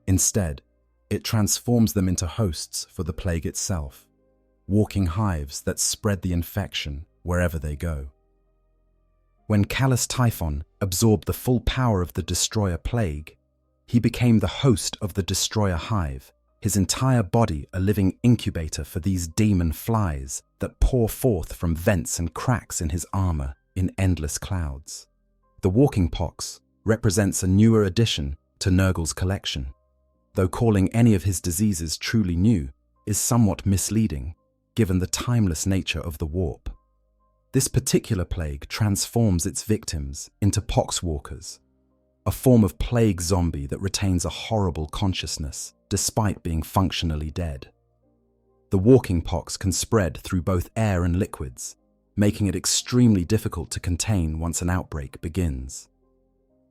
Instead, it transforms them into hosts for the plague itself, walking hives that spread the infection wherever they go. When Callus Typhon absorbed the full power of the Destroyer Plague, he became the host of the Destroyer Hive, his entire body a living incubator for these demon flies that pour forth from vents and cracks in his armor in endless clouds. The Walking Pox represents a newer addition to Nurgle's collection, though calling any of his diseases truly new is somewhat misleading, given the timeless nature of the warp. This particular plague transforms its victims into poxwalkers, a form of plague zombie that retains a horrible consciousness despite being functionally dead. The walking pox can spread through both air and liquids, making it extremely difficult to contain once an outbreak begins.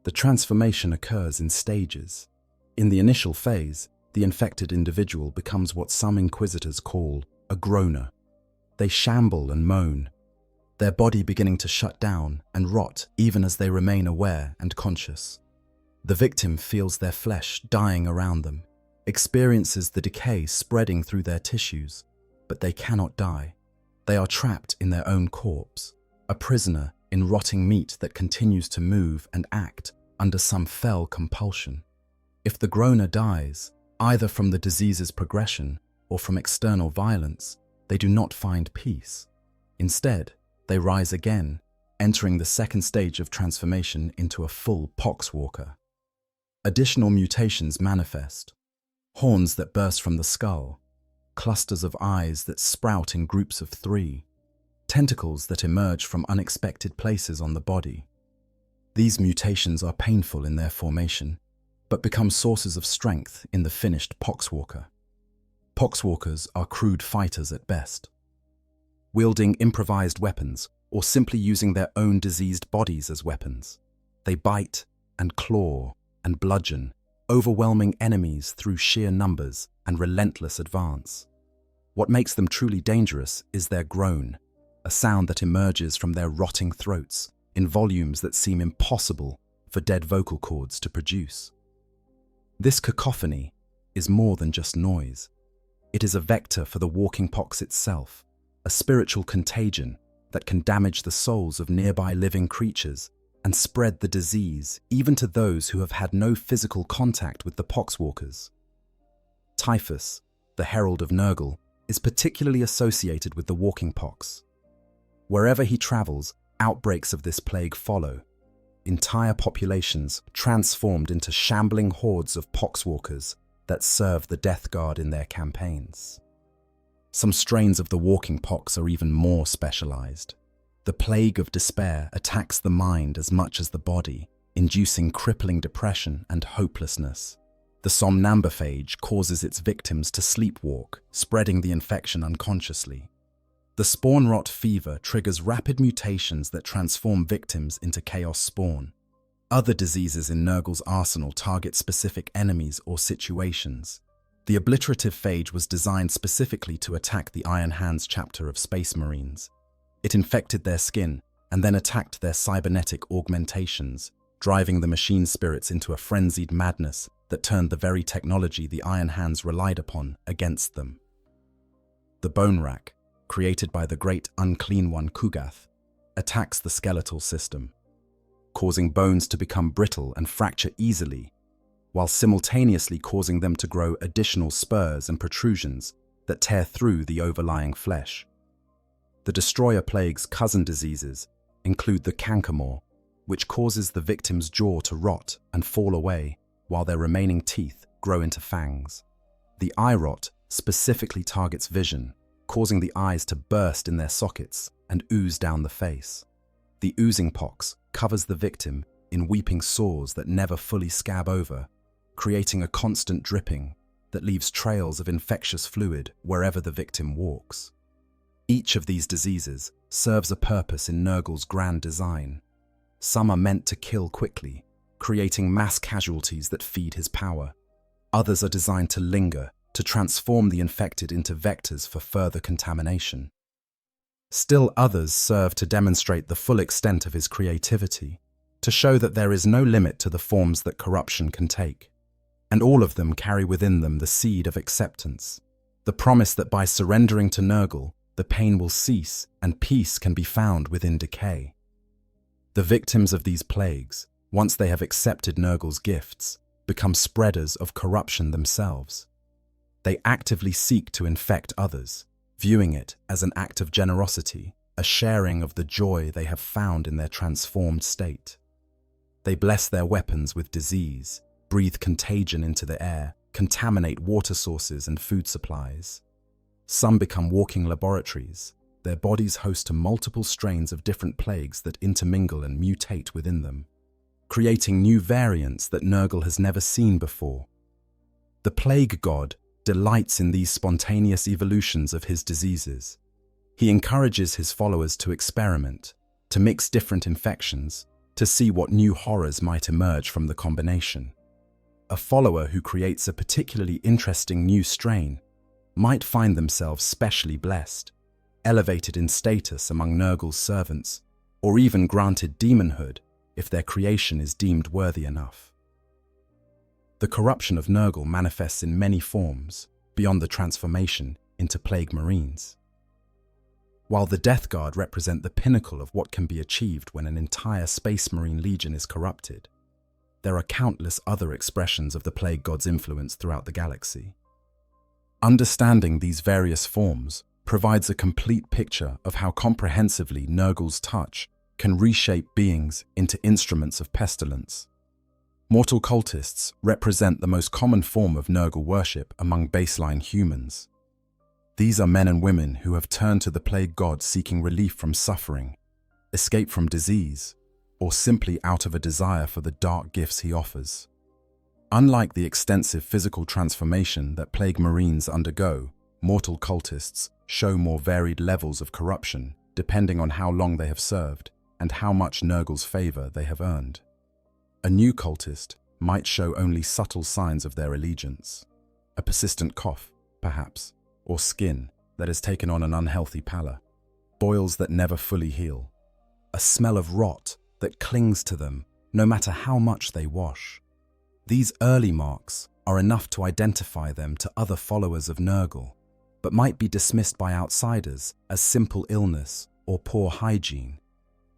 The transformation occurs in stages. In the initial phase, the infected individual becomes what some inquisitors call a groaner. They shamble and moan, their body beginning to shut down and rot even as they remain aware and conscious. The victim feels their flesh dying around them, experiences the decay spreading through their tissues, but they cannot die. They are trapped in their own corpse, a prisoner in rotting meat that continues to move and act under some fell compulsion. If the groaner dies, either from the disease's progression or from external violence, they do not find peace. Instead, they rise again, entering the second stage of transformation into a full poxwalker. Additional mutations manifest: horns that burst from the skull, clusters of eyes that sprout in groups of 3, tentacles that emerge from unexpected places on the body. These mutations are painful in their formation, but become sources of strength in the finished poxwalker. Poxwalkers are crude fighters at best, wielding improvised weapons or simply using their own diseased bodies as weapons. They bite and claw and bludgeon, overwhelming enemies through sheer numbers and relentless advance. What makes them truly dangerous is their groan, a sound that emerges from their rotting throats in volumes that seem impossible for dead vocal cords to produce. This cacophony is more than just noise. It is a vector for the walking pox itself, a spiritual contagion that can damage the souls of nearby living creatures and spread the disease even to those who have had no physical contact with the poxwalkers. Typhus, the herald of Nurgle, is particularly associated with the walking pox. Wherever he travels, outbreaks of this plague follow, entire populations transformed into shambling hordes of poxwalkers that serve the Death Guard in their campaigns. Some strains of the walking pox are even more specialized. The plague of despair attacks the mind as much as the body, inducing crippling depression and hopelessness. The somnambophage causes its victims to sleepwalk, spreading the infection unconsciously. The spawn rot fever triggers rapid mutations that transform victims into chaos spawn. Other diseases in Nurgle's arsenal target specific enemies or situations. The obliterative phage was designed specifically to attack the Iron Hands chapter of Space Marines. It infected their skin and then attacked their cybernetic augmentations, driving the machine spirits into a frenzied madness that turned the very technology the Iron Hands relied upon against them. The Bone Rack, created by the great unclean one Kugath, attacks the skeletal system, causing bones to become brittle and fracture easily, while simultaneously causing them to grow additional spurs and protrusions that tear through the overlying flesh. The Destroyer Plague's cousin diseases include the cankermore, which causes the victim's jaw to rot and fall away while their remaining teeth grow into fangs. The eye rot specifically targets vision, causing the eyes to burst in their sockets and ooze down the face. The oozing pox covers the victim in weeping sores that never fully scab over, creating a constant dripping that leaves trails of infectious fluid wherever the victim walks. Each of these diseases serves a purpose in Nurgle's grand design. Some are meant to kill quickly, creating mass casualties that feed his power. Others are designed to linger, to transform the infected into vectors for further contamination. Still others serve to demonstrate the full extent of his creativity, to show that there is no limit to the forms that corruption can take. And all of them carry within them the seed of acceptance, the promise that by surrendering to Nurgle, the pain will cease and peace can be found within decay. The victims of these plagues, once they have accepted Nurgle's gifts, become spreaders of corruption themselves. They actively seek to infect others, viewing it as an act of generosity, a sharing of the joy they have found in their transformed state. They bless their weapons with disease, breathe contagion into the air, contaminate water sources and food supplies. Some become walking laboratories. Their bodies host to multiple strains of different plagues that intermingle and mutate within them, creating new variants that Nurgle has never seen before. The plague god delights in these spontaneous evolutions of his diseases. He encourages his followers to experiment, to mix different infections, to see what new horrors might emerge from the combination. A follower who creates a particularly interesting new strain might find themselves specially blessed, elevated in status among Nurgle's servants, or even granted demonhood if their creation is deemed worthy enough. The corruption of Nurgle manifests in many forms, beyond the transformation into plague marines. While the Death Guard represent the pinnacle of what can be achieved when an entire Space Marine legion is corrupted, there are countless other expressions of the plague god's influence throughout the galaxy. Understanding these various forms provides a complete picture of how comprehensively Nurgle's touch can reshape beings into instruments of pestilence. Mortal cultists represent the most common form of Nurgle worship among baseline humans. These are men and women who have turned to the plague god seeking relief from suffering, escape from disease, or simply out of a desire for the dark gifts he offers. Unlike the extensive physical transformation that plague marines undergo, mortal cultists show more varied levels of corruption depending on how long they have served and how much Nurgle's favor they have earned. A new cultist might show only subtle signs of their allegiance, a persistent cough, perhaps, or skin that has taken on an unhealthy pallor, boils that never fully heal, a smell of rot that clings to them no matter how much they wash. These early marks are enough to identify them to other followers of Nurgle, but might be dismissed by outsiders as simple illness or poor hygiene.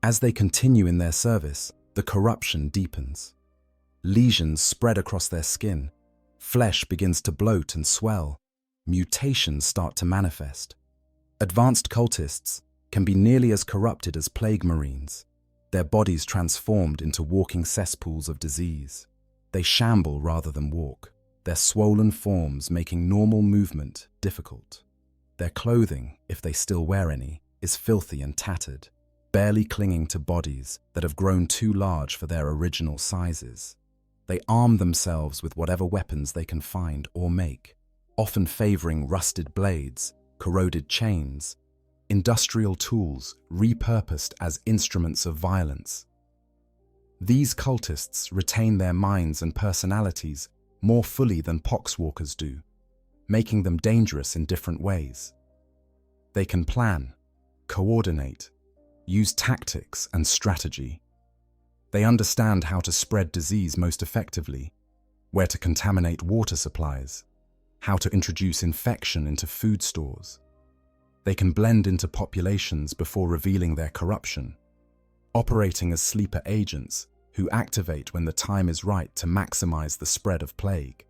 As they continue in their service, the corruption deepens. Lesions spread across their skin, flesh begins to bloat and swell, mutations start to manifest. Advanced cultists can be nearly as corrupted as plague marines, their bodies transformed into walking cesspools of disease. They shamble rather than walk, their swollen forms making normal movement difficult. Their clothing, if they still wear any, is filthy and tattered, barely clinging to bodies that have grown too large for their original sizes. They arm themselves with whatever weapons they can find or make, often favoring rusted blades, corroded chains, industrial tools repurposed as instruments of violence. These cultists retain their minds and personalities more fully than poxwalkers do, making them dangerous in different ways. They can plan, coordinate, use tactics and strategy. They understand how to spread disease most effectively, where to contaminate water supplies, how to introduce infection into food stores. They can blend into populations before revealing their corruption, operating as sleeper agents who activate when the time is right to maximize the spread of plague.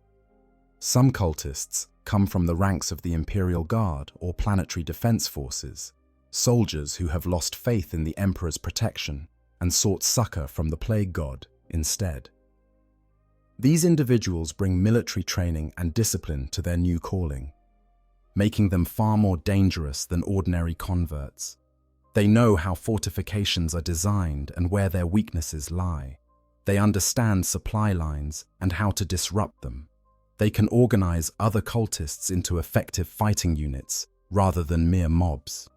Some cultists come from the ranks of the Imperial Guard or planetary defense forces, soldiers who have lost faith in the Emperor's protection and sought succor from the plague god instead. These individuals bring military training and discipline to their new calling, making them far more dangerous than ordinary converts. They know how fortifications are designed and where their weaknesses lie. They understand supply lines and how to disrupt them. They can organize other cultists into effective fighting units rather than mere mobs.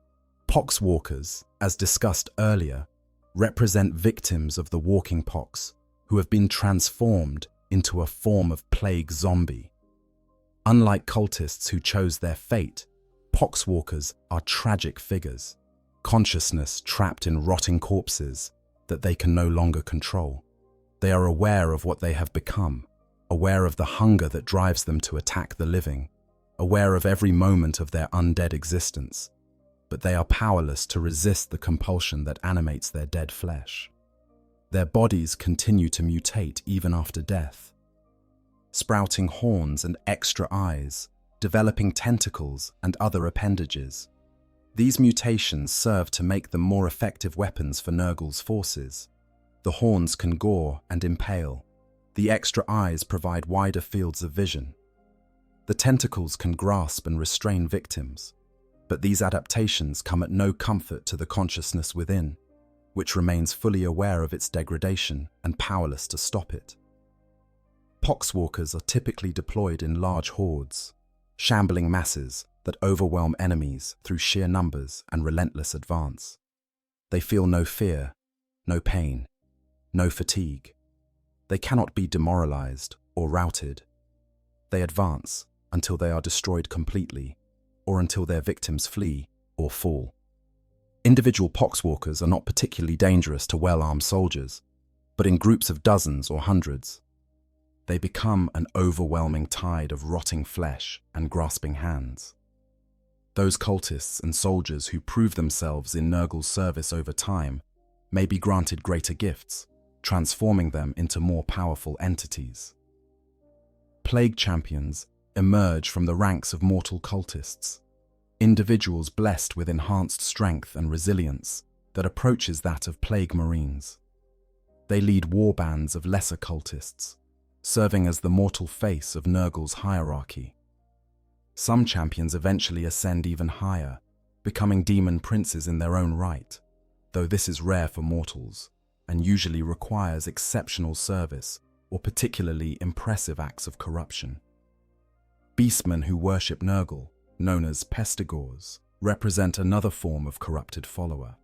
Poxwalkers, as discussed earlier, represent victims of the walking pox who have been transformed into a form of plague zombie. Unlike cultists who chose their fate, poxwalkers are tragic figures, consciousness trapped in rotting corpses that they can no longer control. They are aware of what they have become, aware of the hunger that drives them to attack the living, aware of every moment of their undead existence, but they are powerless to resist the compulsion that animates their dead flesh. Their bodies continue to mutate even after death, sprouting horns and extra eyes, developing tentacles and other appendages. These mutations serve to make them more effective weapons for Nurgle's forces. The horns can gore and impale. The extra eyes provide wider fields of vision. The tentacles can grasp and restrain victims. But these adaptations come at no comfort to the consciousness within, which remains fully aware of its degradation and powerless to stop it. Poxwalkers are typically deployed in large hordes, shambling masses that overwhelm enemies through sheer numbers and relentless advance. They feel no fear, no pain, no fatigue. They cannot be demoralized or routed. They advance until they are destroyed completely, or until their victims flee or fall. Individual poxwalkers are not particularly dangerous to well-armed soldiers, but in groups of dozens or hundreds, they become an overwhelming tide of rotting flesh and grasping hands. Those cultists and soldiers who prove themselves in Nurgle's service over time may be granted greater gifts, transforming them into more powerful entities. Plague champions emerge from the ranks of mortal cultists, individuals blessed with enhanced strength and resilience that approaches that of plague marines. They lead warbands of lesser cultists, serving as the mortal face of Nurgle's hierarchy. Some champions eventually ascend even higher, becoming demon princes in their own right, though this is rare for mortals and usually requires exceptional service or particularly impressive acts of corruption. Beastmen who worship Nurgle, known as pestigors, represent another form of corrupted follower.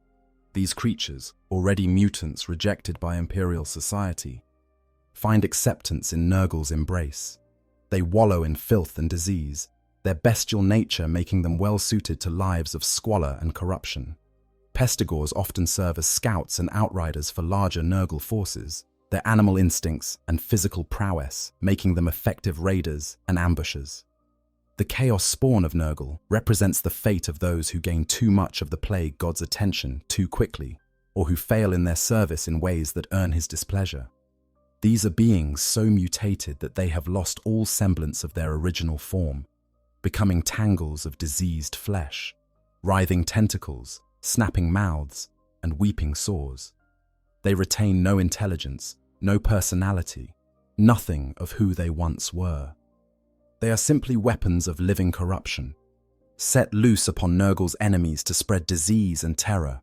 These creatures, already mutants rejected by Imperial society, find acceptance in Nurgle's embrace. They wallow in filth and disease, their bestial nature making them well-suited to lives of squalor and corruption. Pestigors often serve as scouts and outriders for larger Nurgle forces, their animal instincts and physical prowess making them effective raiders and ambushers. The chaos spawn of Nurgle represents the fate of those who gain too much of the plague god's attention too quickly, or who fail in their service in ways that earn his displeasure. These are beings so mutated that they have lost all semblance of their original form, becoming tangles of diseased flesh, writhing tentacles, snapping mouths, and weeping sores. They retain no intelligence, no personality, nothing of who they once were. They are simply weapons of living corruption, set loose upon Nurgle's enemies to spread disease and terror.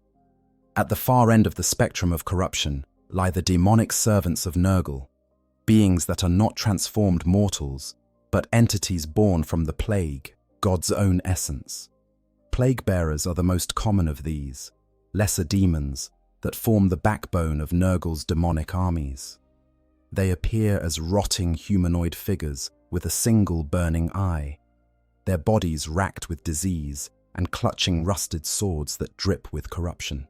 At the far end of the spectrum of corruption lie the demonic servants of Nurgle, beings that are not transformed mortals, but entities born from the plague, God's own essence. Plague bearers are the most common of these, lesser demons that form the backbone of Nurgle's demonic armies. They appear as rotting humanoid figures with a single burning eye, their bodies racked with disease and clutching rusted swords that drip with corruption.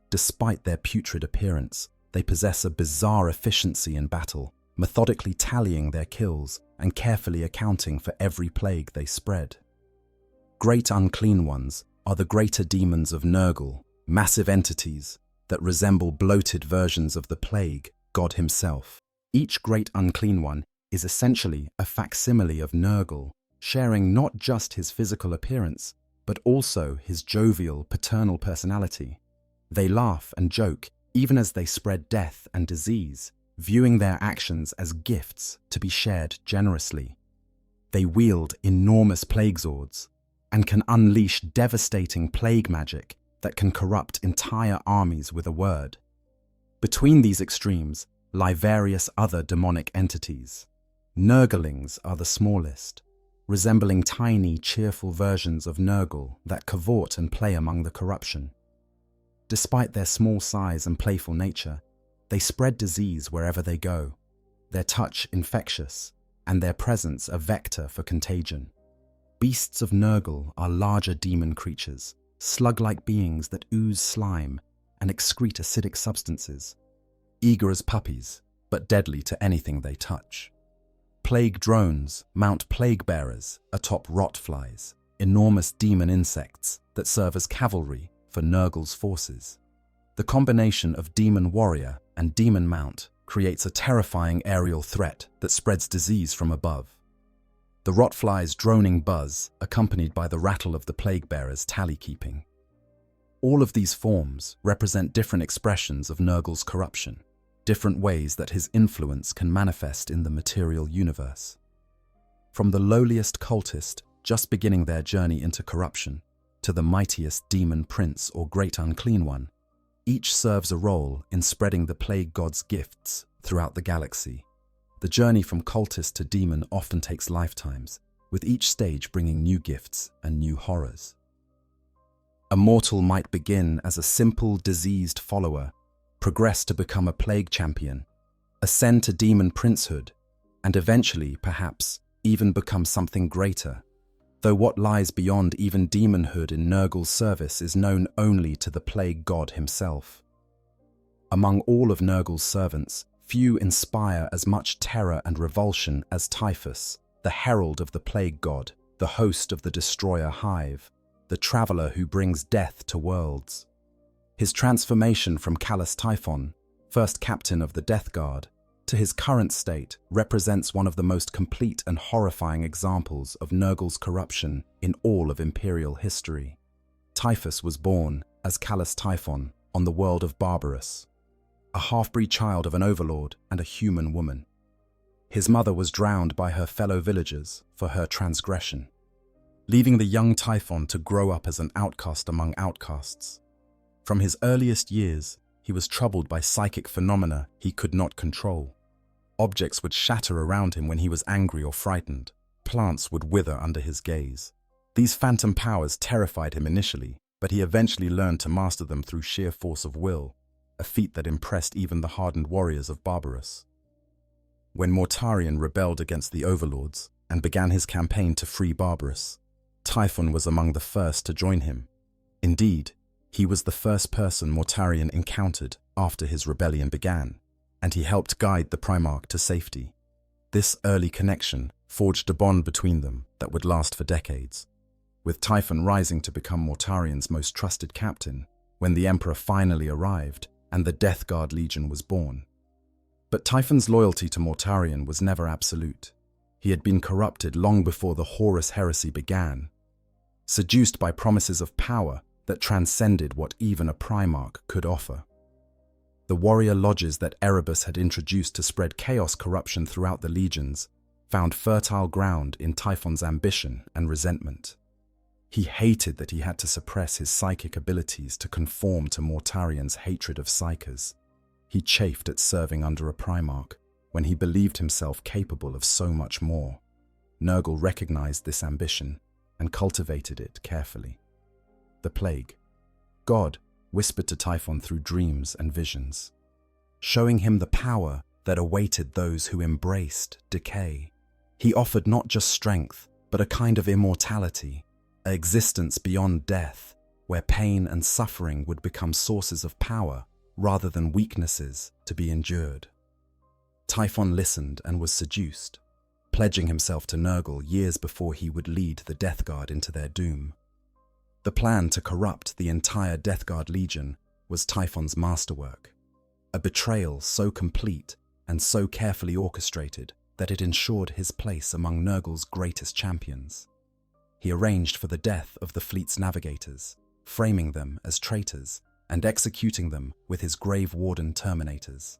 Despite their putrid appearance, they possess a bizarre efficiency in battle, methodically tallying their kills and carefully accounting for every plague they spread. Great Unclean Ones are the greater demons of Nurgle, massive entities that resemble bloated versions of the plague, God himself. Each Great Unclean One is essentially a facsimile of Nurgle, sharing not just his physical appearance, but also his jovial, paternal personality. They laugh and joke even as they spread death and disease, viewing their actions as gifts to be shared generously. They wield enormous plague zords and can unleash devastating plague magic that can corrupt entire armies with a word. Between these extremes lie various other demonic entities. Nurglings are the smallest, resembling tiny, cheerful versions of Nurgle that cavort and play among the corruption. Despite their small size and playful nature, they spread disease wherever they go, their touch infectious, and their presence a vector for contagion. Beasts of Nurgle are larger demon creatures, slug-like beings that ooze slime and excrete acidic substances, eager as puppies, but deadly to anything they touch. Plague drones mount plague bearers atop rotflies, enormous demon insects that serve as cavalry for Nurgle's forces. The combination of demon warrior and demon mount creates a terrifying aerial threat that spreads disease from above. The rotflies' droning buzz, accompanied by the rattle of the plague bearers' tally-keeping. All of these forms represent different expressions of Nurgle's corruption, different ways that his influence can manifest in the material universe. From the lowliest cultist just beginning their journey into corruption, to the mightiest demon prince or great unclean one, each serves a role in spreading the plague god's gifts throughout the galaxy. The journey from cultist to demon often takes lifetimes, with each stage bringing new gifts and new horrors. A mortal might begin as a simple, diseased follower, progress to become a plague champion, ascend to demon princehood, and eventually, perhaps, even become something greater. Though what lies beyond even demonhood in Nurgle's service is known only to the plague god himself. Among all of Nurgle's servants, few inspire as much terror and revulsion as Typhus, the herald of the plague god, the host of the destroyer hive, the traveler who brings death to worlds. His transformation from Callous Typhon, first captain of the Death Guard, to his current state represents one of the most complete and horrifying examples of Nurgle's corruption in all of Imperial history. Typhus was born as Callous Typhon on the world of Barbarous, a half-breed child of an overlord and a human woman. His mother was drowned by her fellow villagers for her transgression, leaving the young Typhon to grow up as an outcast among outcasts. From his earliest years, he was troubled by psychic phenomena he could not control. Objects would shatter around him when he was angry or frightened. Plants would wither under his gaze. These phantom powers terrified him initially, but he eventually learned to master them through sheer force of will, a feat that impressed even the hardened warriors of Barbarous. When Mortarion rebelled against the overlords and began his campaign to free Barbarous, Typhon was among the first to join him. Indeed, he was the first person Mortarion encountered after his rebellion began, and he helped guide the Primarch to safety. This early connection forged a bond between them that would last for decades, with Typhon rising to become Mortarion's most trusted captain when the Emperor finally arrived and the Death Guard Legion was born. But Typhon's loyalty to Mortarion was never absolute. He had been corrupted long before the Horus heresy began. Seduced by promises of power that transcended what even a Primarch could offer. The warrior lodges that Erebus had introduced to spread chaos corruption throughout the legions found fertile ground in Typhon's ambition and resentment. He hated that he had to suppress his psychic abilities to conform to Mortarion's hatred of psykers. He chafed at serving under a Primarch when he believed himself capable of so much more. Nurgle recognized this ambition and cultivated it carefully. The plague. God whispered to Typhon through dreams and visions, showing him the power that awaited those who embraced decay. He offered not just strength, but a kind of immortality, an existence beyond death, where pain and suffering would become sources of power rather than weaknesses to be endured. Typhon listened and was seduced, pledging himself to Nurgle years before he would lead the Death Guard into their doom. The plan to corrupt the entire Death Guard Legion was Typhon's masterwork, a betrayal so complete and so carefully orchestrated that it ensured his place among Nurgle's greatest champions. He arranged for the death of the fleet's navigators, framing them as traitors and executing them with his Grave Warden Terminators.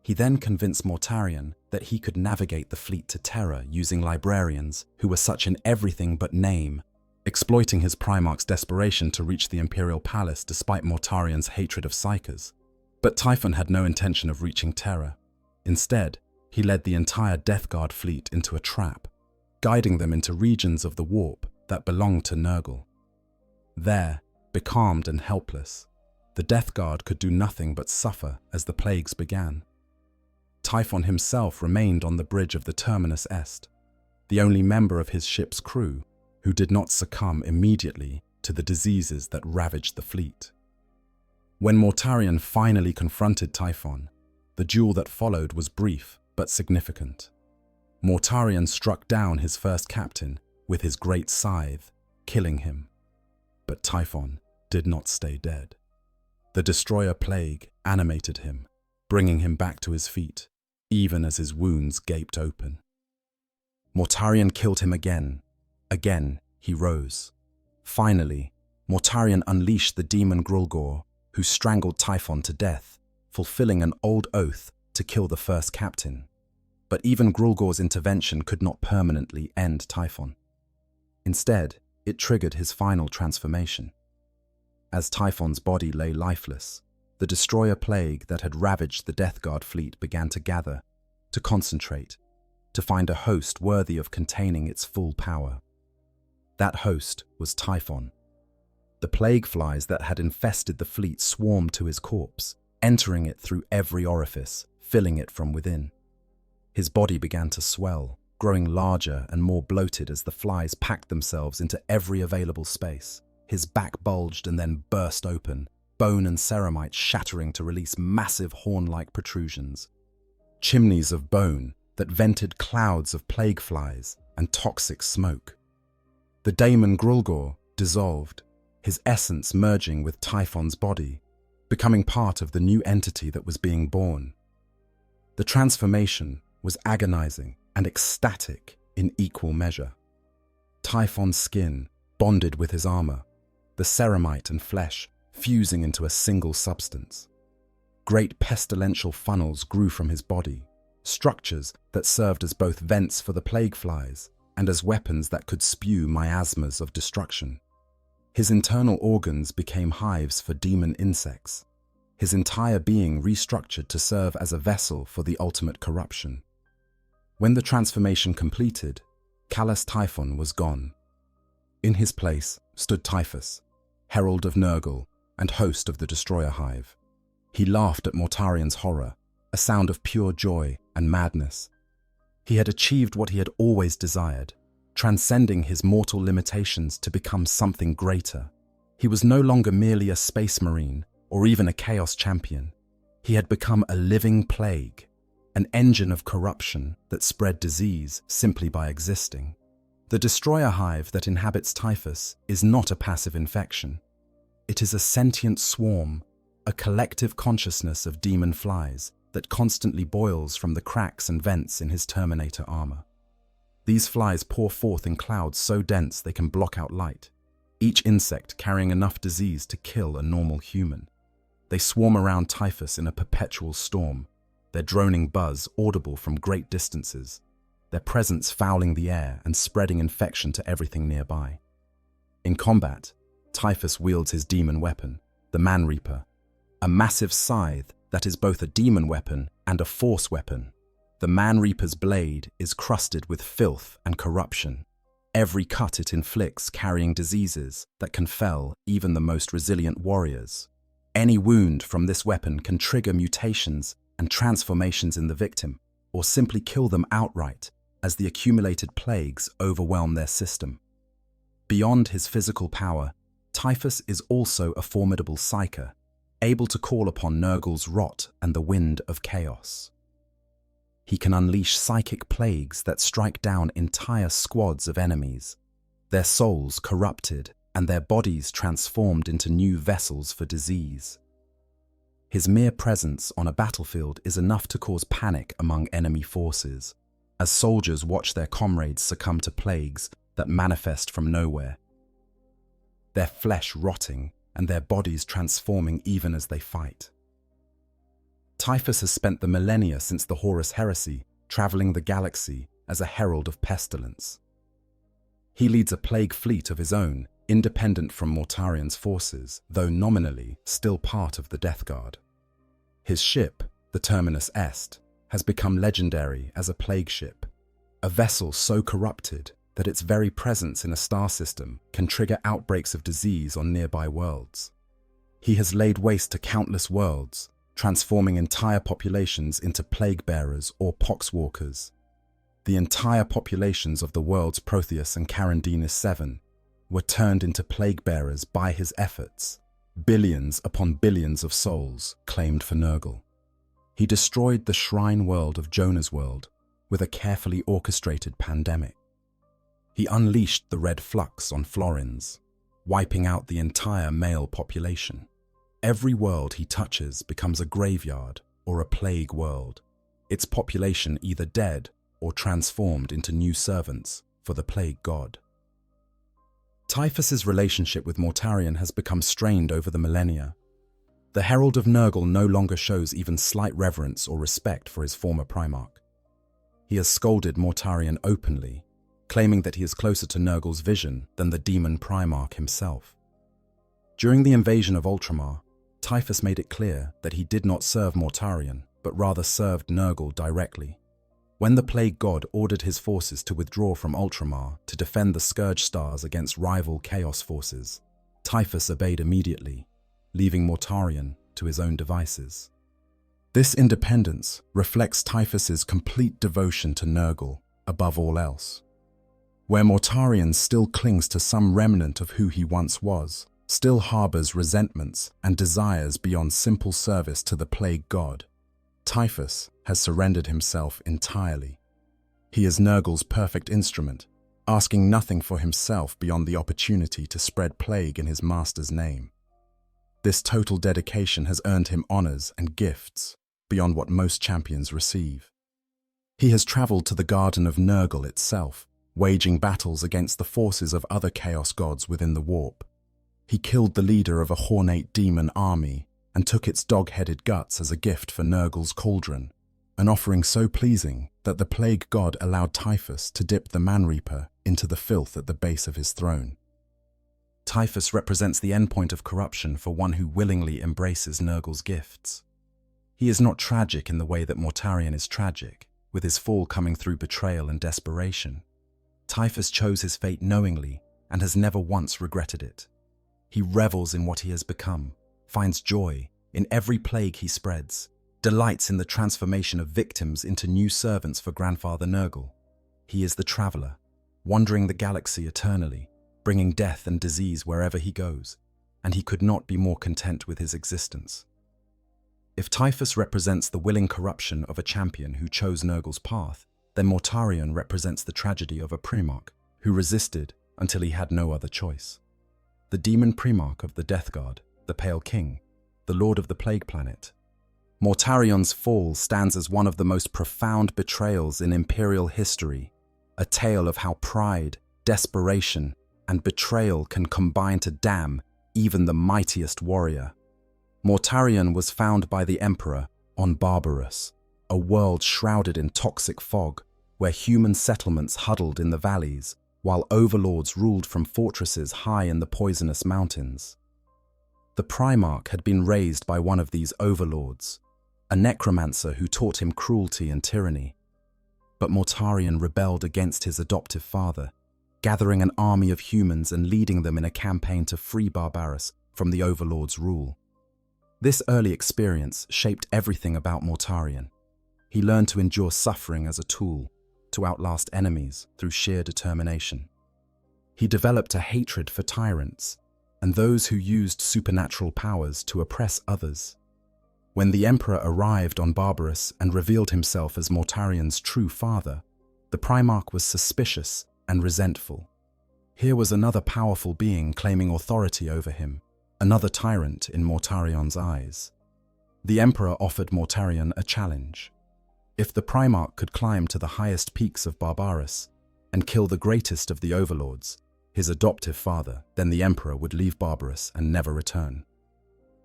He then convinced Mortarion that he could navigate the fleet to Terra using librarians who were such in everything but name, exploiting his Primarch's desperation to reach the Imperial Palace despite Mortarion's hatred of psykers. But Typhon had no intention of reaching Terra. Instead, he led the entire Death Guard fleet into a trap, guiding them into regions of the warp that belonged to Nurgle. There, becalmed and helpless, the Death Guard could do nothing but suffer as the plagues began. Typhon himself remained on the bridge of the Terminus Est, the only member of his ship's crew who did not succumb immediately to the diseases that ravaged the fleet. When Mortarion finally confronted Typhon, the duel that followed was brief but significant. Mortarion struck down his first captain with his great scythe, killing him. But Typhon did not stay dead. The destroyer plague animated him, bringing him back to his feet, even as his wounds gaped open. Mortarion killed him again. Again, he rose. Finally, Mortarion unleashed the demon Grulgor, who strangled Typhon to death, fulfilling an old oath to kill the first captain. But even Grulgor's intervention could not permanently end Typhon. Instead, it triggered his final transformation. As Typhon's body lay lifeless, the destroyer plague that had ravaged the Death Guard fleet began to gather, to concentrate, to find a host worthy of containing its full power. That host was Typhon. The plague flies that had infested the fleet swarmed to his corpse, entering it through every orifice, filling it from within. His body began to swell, growing larger and more bloated as the flies packed themselves into every available space. His back bulged and then burst open, bone and ceramite shattering to release massive horn-like protrusions. Chimneys of bone that vented clouds of plague flies and toxic smoke. The daemon Grulgor dissolved, his essence merging with Typhon's body, becoming part of the new entity that was being born. The transformation was agonizing and ecstatic in equal measure. Typhon's skin bonded with his armor, the ceramite and flesh fusing into a single substance. Great pestilential funnels grew from his body, structures that served as both vents for the plague flies and as weapons that could spew miasmas of destruction. His internal organs became hives for demon insects, his entire being restructured to serve as a vessel for the ultimate corruption. When the transformation completed, Callous Typhon was gone. In his place stood Typhus, herald of Nurgle and host of the destroyer hive. He laughed at Mortarion's horror, a sound of pure joy and madness. He had achieved what he had always desired, transcending his mortal limitations to become something greater. He was no longer merely a space marine or even a chaos champion. He had become a living plague, an engine of corruption that spread disease simply by existing. The destroyer hive that inhabits Typhus is not a passive infection. It is a sentient swarm, a collective consciousness of demon flies that constantly boils from the cracks and vents in his Terminator armor. These flies pour forth in clouds so dense they can block out light, each insect carrying enough disease to kill a normal human. They swarm around Typhus in a perpetual storm, their droning buzz audible from great distances, their presence fouling the air and spreading infection to everything nearby. In combat, Typhus wields his demon weapon, the Man Reaper, a massive scythe that is both a demon weapon and a force weapon. The Man Reaper's blade is crusted with filth and corruption, every cut it inflicts carrying diseases that can fell even the most resilient warriors. Any wound from this weapon can trigger mutations and transformations in the victim, or simply kill them outright as the accumulated plagues overwhelm their system. Beyond his physical power, Typhus is also a formidable psyker, able to call upon Nurgle's rot and the wind of chaos. He can unleash psychic plagues that strike down entire squads of enemies, their souls corrupted and their bodies transformed into new vessels for disease. His mere presence on a battlefield is enough to cause panic among enemy forces, as soldiers watch their comrades succumb to plagues that manifest from nowhere, their flesh rotting and their bodies transforming even as they fight. Typhus has spent the millennia since the Horus Heresy traveling the galaxy as a herald of pestilence. He leads a plague fleet of his own, independent from Mortarion's forces, though nominally still part of the Death Guard. His ship, the Terminus Est, has become legendary as a plague ship, a vessel so corrupted that its very presence in a star system can trigger outbreaks of disease on nearby worlds. He has laid waste to countless worlds, transforming entire populations into plague bearers or poxwalkers. The entire populations of the worlds Protheus and Carandinis 7, were turned into plague bearers by his efforts. Billions upon billions of souls claimed for Nurgle. He destroyed the shrine world of Jonah's world with a carefully orchestrated pandemic. He unleashed the red flux on Florins, wiping out the entire male population. Every world he touches becomes a graveyard or a plague world, its population either dead or transformed into new servants for the plague god. Typhus's relationship with Mortarion has become strained over the millennia. The Herald of Nurgle no longer shows even slight reverence or respect for his former Primarch. He has scolded Mortarion openly, claiming that he is closer to Nurgle's vision than the demon Primarch himself. During the invasion of Ultramar, Typhus made it clear that he did not serve Mortarion, but rather served Nurgle directly. When the Plague God ordered his forces to withdraw from Ultramar to defend the Scourge Stars against rival Chaos forces, Typhus obeyed immediately, leaving Mortarion to his own devices. This independence reflects Typhus's complete devotion to Nurgle above all else. Where Mortarion still clings to some remnant of who he once was, still harbors resentments and desires beyond simple service to the Plague God, Typhus has surrendered himself entirely. He is Nurgle's perfect instrument, asking nothing for himself beyond the opportunity to spread plague in his master's name. This total dedication has earned him honors and gifts beyond what most champions receive. He has traveled to the Garden of Nurgle itself, waging battles against the forces of other Chaos gods within the warp. He killed the leader of a Hornate demon army and took its dog-headed guts as a gift for Nurgle's cauldron, an offering so pleasing that the Plague God allowed Typhus to dip the Man-Reaper into the filth at the base of his throne. Typhus represents the endpoint of corruption for one who willingly embraces Nurgle's gifts. He is not tragic in the way that Mortarion is tragic, with his fall coming through betrayal and desperation. Typhus chose his fate knowingly and has never once regretted it. He revels in what he has become, finds joy in every plague he spreads, delights in the transformation of victims into new servants for Grandfather Nurgle. He is the traveler, wandering the galaxy eternally, bringing death and disease wherever he goes, and he could not be more content with his existence. If Typhus represents the willing corruption of a champion who chose Nurgle's path, then Mortarion represents the tragedy of a Primarch who resisted until he had no other choice. The demon Primarch of the Death Guard, the Pale King, the Lord of the Plague Planet. Mortarion's fall stands as one of the most profound betrayals in Imperial history, a tale of how pride, desperation, and betrayal can combine to damn even the mightiest warrior. Mortarion was found by the Emperor on Barbarous, a world shrouded in toxic fog, where human settlements huddled in the valleys, while overlords ruled from fortresses high in the poisonous mountains. The Primarch had been raised by one of these overlords, a necromancer who taught him cruelty and tyranny. But Mortarion rebelled against his adoptive father, gathering an army of humans and leading them in a campaign to free Barbarous from the overlord's rule. This early experience shaped everything about Mortarion. He learned to endure suffering as a tool, to outlast enemies through sheer determination. He developed a hatred for tyrants and those who used supernatural powers to oppress others. When the Emperor arrived on Barbarous and revealed himself as Mortarion's true father, the Primarch was suspicious and resentful. Here was another powerful being claiming authority over him, another tyrant in Mortarion's eyes. The Emperor offered Mortarion a challenge. If the Primarch could climb to the highest peaks of Barbarous and kill the greatest of the overlords, his adoptive father, then the Emperor would leave Barbarous and never return.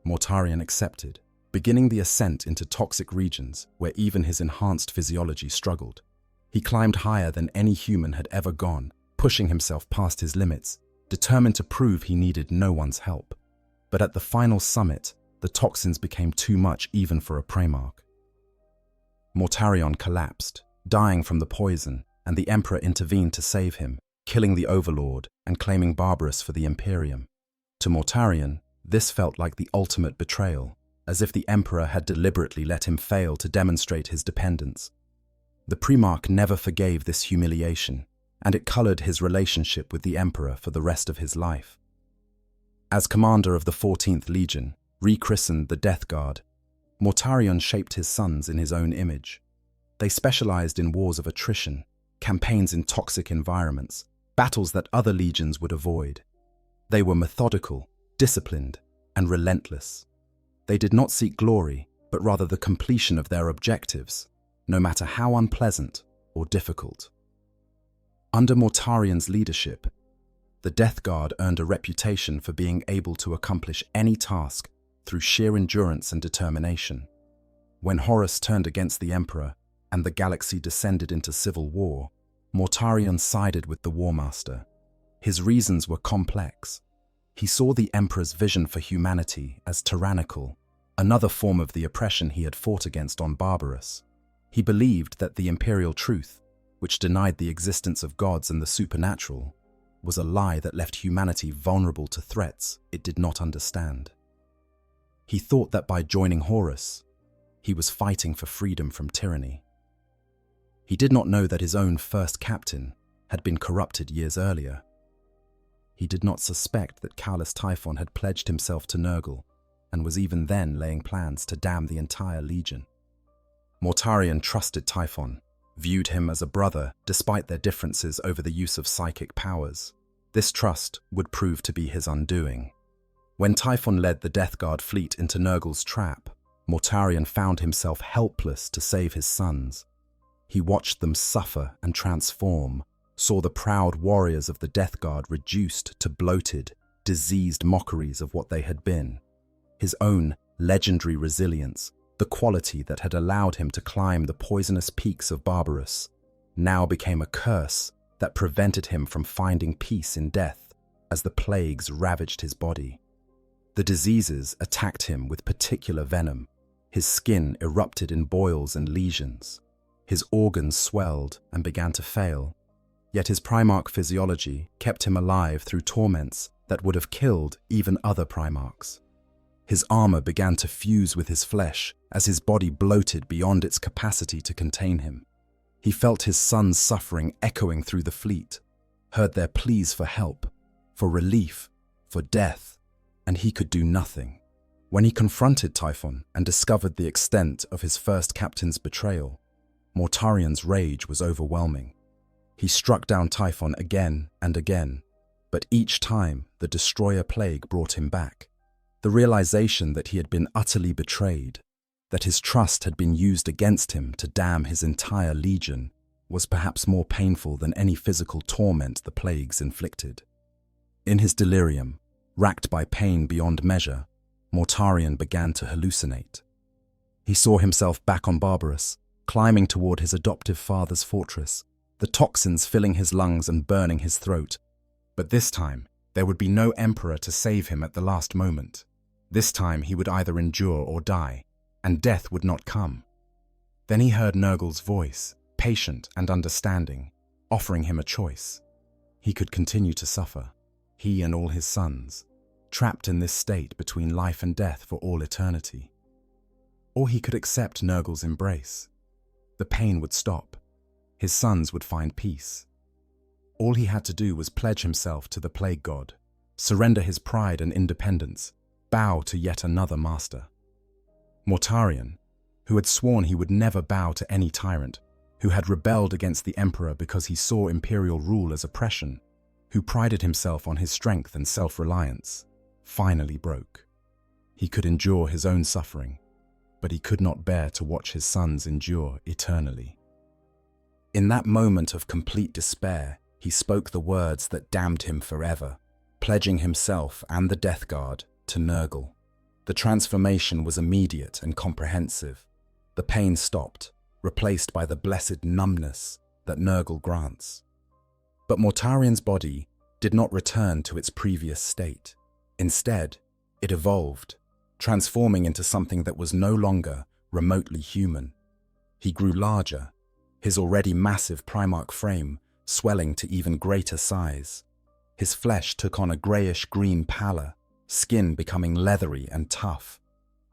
Mortarion accepted, beginning the ascent into toxic regions where even his enhanced physiology struggled. He climbed higher than any human had ever gone, pushing himself past his limits, determined to prove he needed no one's help. But at the final summit, the toxins became too much even for a Primarch. Mortarion collapsed, dying from the poison, and the Emperor intervened to save him, killing the Overlord and claiming Barbarous for the Imperium. To Mortarion, this felt like the ultimate betrayal, as if the Emperor had deliberately let him fail to demonstrate his dependence. The Primarch never forgave this humiliation, and it colored his relationship with the Emperor for the rest of his life. As commander of the 14th Legion, rechristened the Death Guard, Mortarion shaped his sons in his own image. They specialized in wars of attrition, campaigns in toxic environments, battles that other legions would avoid. They were methodical, disciplined, and relentless. They did not seek glory, but rather the completion of their objectives, no matter how unpleasant or difficult. Under Mortarion's leadership, the Death Guard earned a reputation for being able to accomplish any task through sheer endurance and determination. When Horus turned against the Emperor and the galaxy descended into civil war, Mortarion sided with the War Master. His reasons were complex. He saw the Emperor's vision for humanity as tyrannical, another form of the oppression he had fought against on Barbarous. He believed that the imperial truth, which denied the existence of gods and the supernatural, was a lie that left humanity vulnerable to threats it did not understand. He thought that by joining Horus, he was fighting for freedom from tyranny. He did not know that his own first captain had been corrupted years earlier. He did not suspect that Cowlus Typhon had pledged himself to Nurgle and was even then laying plans to damn the entire legion. Mortarion trusted Typhon, viewed him as a brother despite their differences over the use of psychic powers. This trust would prove to be his undoing. When Typhon led the Death Guard fleet into Nurgle's trap, Mortarion found himself helpless to save his sons. He watched them suffer and transform, saw the proud warriors of the Death Guard reduced to bloated, diseased mockeries of what they had been. His own legendary resilience, the quality that had allowed him to climb the poisonous peaks of Barbarous, now became a curse that prevented him from finding peace in death as the plagues ravaged his body. The diseases attacked him with particular venom. His skin erupted in boils and lesions. His organs swelled and began to fail. Yet his Primarch physiology kept him alive through torments that would have killed even other Primarchs. His armor began to fuse with his flesh as his body bloated beyond its capacity to contain him. He felt his sons' suffering echoing through the fleet, heard their pleas for help, for relief, for death, and he could do nothing. When he confronted Typhon and discovered the extent of his first captain's betrayal, Mortarion's rage was overwhelming. He struck down Typhon again and again, but each time the Destroyer Plague brought him back. The realization that he had been utterly betrayed, that his trust had been used against him to damn his entire legion, was perhaps more painful than any physical torment the plagues inflicted. In his delirium, racked by pain beyond measure, Mortarion began to hallucinate. He saw himself back on Barbarous, climbing toward his adoptive father's fortress, the toxins filling his lungs and burning his throat. But this time, there would be no emperor to save him at the last moment. This time he would either endure or die, and death would not come. Then he heard Nurgle's voice, patient and understanding, offering him a choice. He could continue to suffer, he and all his sons, trapped in this state between life and death for all eternity. Or he could accept Nurgle's embrace. The pain would stop. His sons would find peace. All he had to do was pledge himself to the Plague God, surrender his pride and independence, bow to yet another master. Mortarion, who had sworn he would never bow to any tyrant, who had rebelled against the Emperor because he saw imperial rule as oppression, who prided himself on his strength and self-reliance, finally broke. He could endure his own suffering, but he could not bear to watch his sons endure eternally. In that moment of complete despair, he spoke the words that damned him forever, pledging himself and the Death Guard to Nurgle. The transformation was immediate and comprehensive. The pain stopped, replaced by the blessed numbness that Nurgle grants. But Mortarion's body did not return to its previous state. Instead, it evolved, transforming into something that was no longer remotely human. He grew larger, his already massive Primarch frame swelling to even greater size. His flesh took on a greyish-green pallor, skin becoming leathery and tough.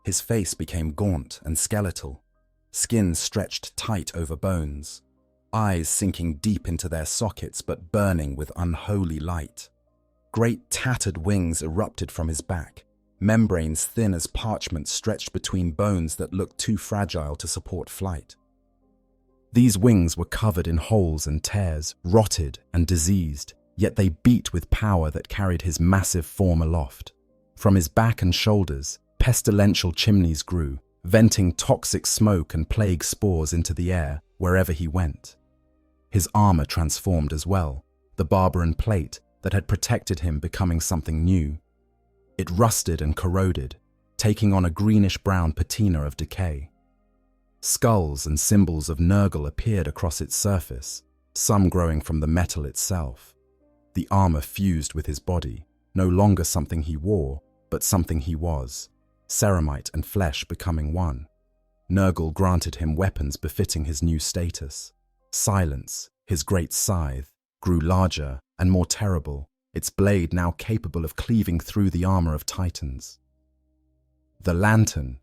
His face became gaunt and skeletal, skin stretched tight over bones. eyes sinking deep into their sockets but burning with unholy light. Great tattered wings erupted from his back, membranes thin as parchment stretched between bones that looked too fragile to support flight. These wings were covered in holes and tears, rotted and diseased, yet they beat with power that carried his massive form aloft. From his back and shoulders, pestilential chimneys grew, venting toxic smoke and plague spores into the air wherever he went. His armor transformed as well, the barbaran plate that had protected him becoming something new. It rusted and corroded, taking on a greenish-brown patina of decay. Skulls and symbols of Nurgle appeared across its surface, some growing from the metal itself. The armor fused with his body, no longer something he wore, but something he was, ceramite and flesh becoming one. Nurgle granted him weapons befitting his new status. Silence, his great scythe, grew larger and more terrible, its blade now capable of cleaving through the armor of titans. The lantern,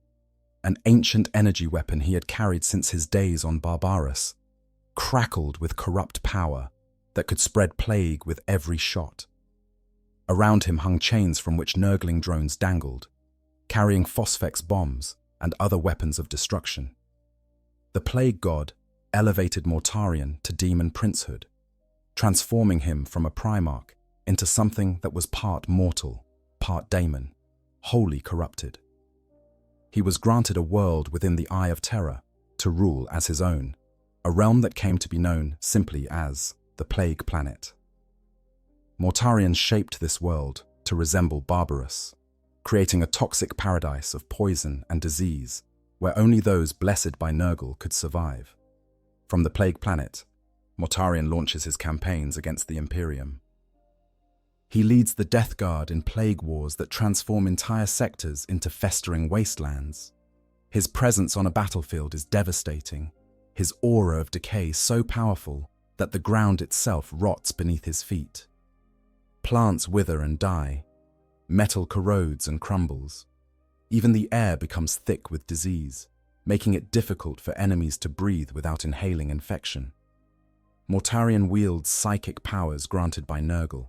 an ancient energy weapon he had carried since his days on Barbarus, crackled with corrupt power that could spread plague with every shot. Around him hung chains from which Nurgling drones dangled, carrying phosphex bombs and other weapons of destruction. The plague god elevated Mortarion to demon princehood, transforming him from a primarch into something that was part mortal, part daemon, wholly corrupted. He was granted a world within the Eye of Terror to rule as his own, a realm that came to be known simply as the Plague Planet. Mortarion shaped this world to resemble Barbarus, creating a toxic paradise of poison and disease where only those blessed by Nurgle could survive. From the Plague Planet, Mortarion launches his campaigns against the Imperium. He leads the Death Guard in plague wars that transform entire sectors into festering wastelands. His presence on a battlefield is devastating, his aura of decay so powerful that the ground itself rots beneath his feet. Plants wither and die, metal corrodes and crumbles. Even the air becomes thick with disease, making it difficult for enemies to breathe without inhaling infection. Mortarion wields psychic powers granted by Nurgle,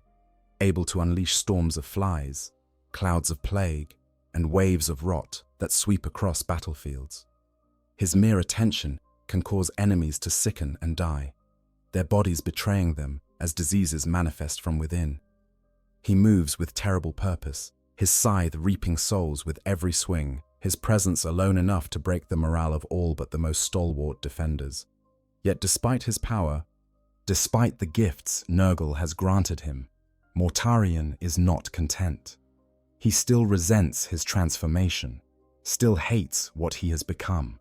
able to unleash storms of flies, clouds of plague, and waves of rot that sweep across battlefields. His mere attention can cause enemies to sicken and die, their bodies betraying them as diseases manifest from within. He moves with terrible purpose, his scythe reaping souls with every swing, his presence alone enough to break the morale of all but the most stalwart defenders. Yet despite his power, despite the gifts Nurgle has granted him, Mortarion is not content. He still resents his transformation, still hates what he has become.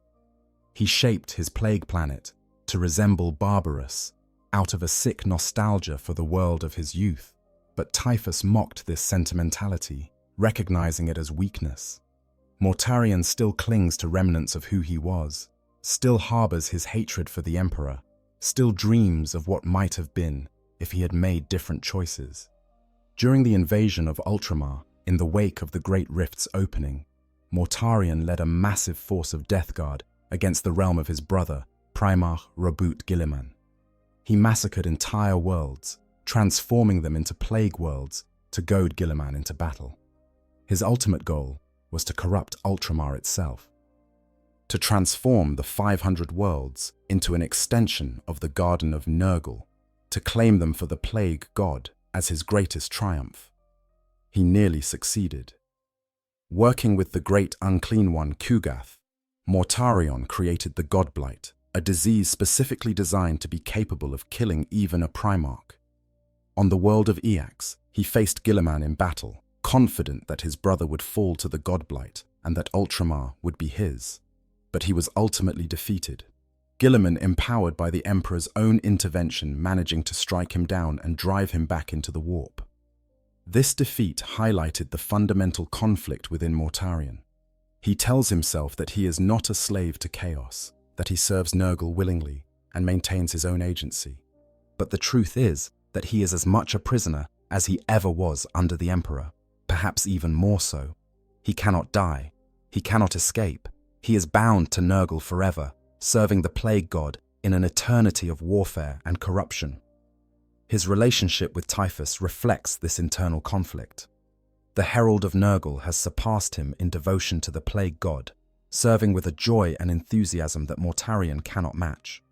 He shaped his plague planet to resemble Barbarus out of a sick nostalgia for the world of his youth, but Typhus mocked this sentimentality, recognizing it as weakness. Mortarion still clings to remnants of who he was, still harbors his hatred for the Emperor, still dreams of what might have been if he had made different choices. During the invasion of Ultramar, in the wake of the Great Rift's opening, Mortarion led a massive force of Death Guard against the realm of his brother, Primarch Roboute Guilliman. He massacred entire worlds, transforming them into plague worlds to goad Guilliman into battle. His ultimate goal was to corrupt Ultramar itself, to transform the 500 worlds into an extension of the Garden of Nurgle, to claim them for the Plague God as his greatest triumph. He nearly succeeded. Working with the great unclean one Kugath, Mortarion created the Godblight, a disease specifically designed to be capable of killing even a Primarch. On the world of Eax, he faced Guilliman in battle, confident that his brother would fall to the Godblight and that Ultramar would be his. But he was ultimately defeated. Guilliman, empowered by the Emperor's own intervention, managing to strike him down and drive him back into the warp. This defeat highlighted the fundamental conflict within Mortarion. He tells himself that he is not a slave to chaos, that he serves Nurgle willingly and maintains his own agency. But the truth is that he is as much a prisoner as he ever was under the Emperor, perhaps even more so. He cannot die. He cannot escape. He is bound to Nurgle forever, serving the Plague God in an eternity of warfare and corruption. His relationship with Typhus reflects this internal conflict. The Herald of Nurgle has surpassed him in devotion to the plague god, serving with a joy and enthusiasm that Mortarion cannot match.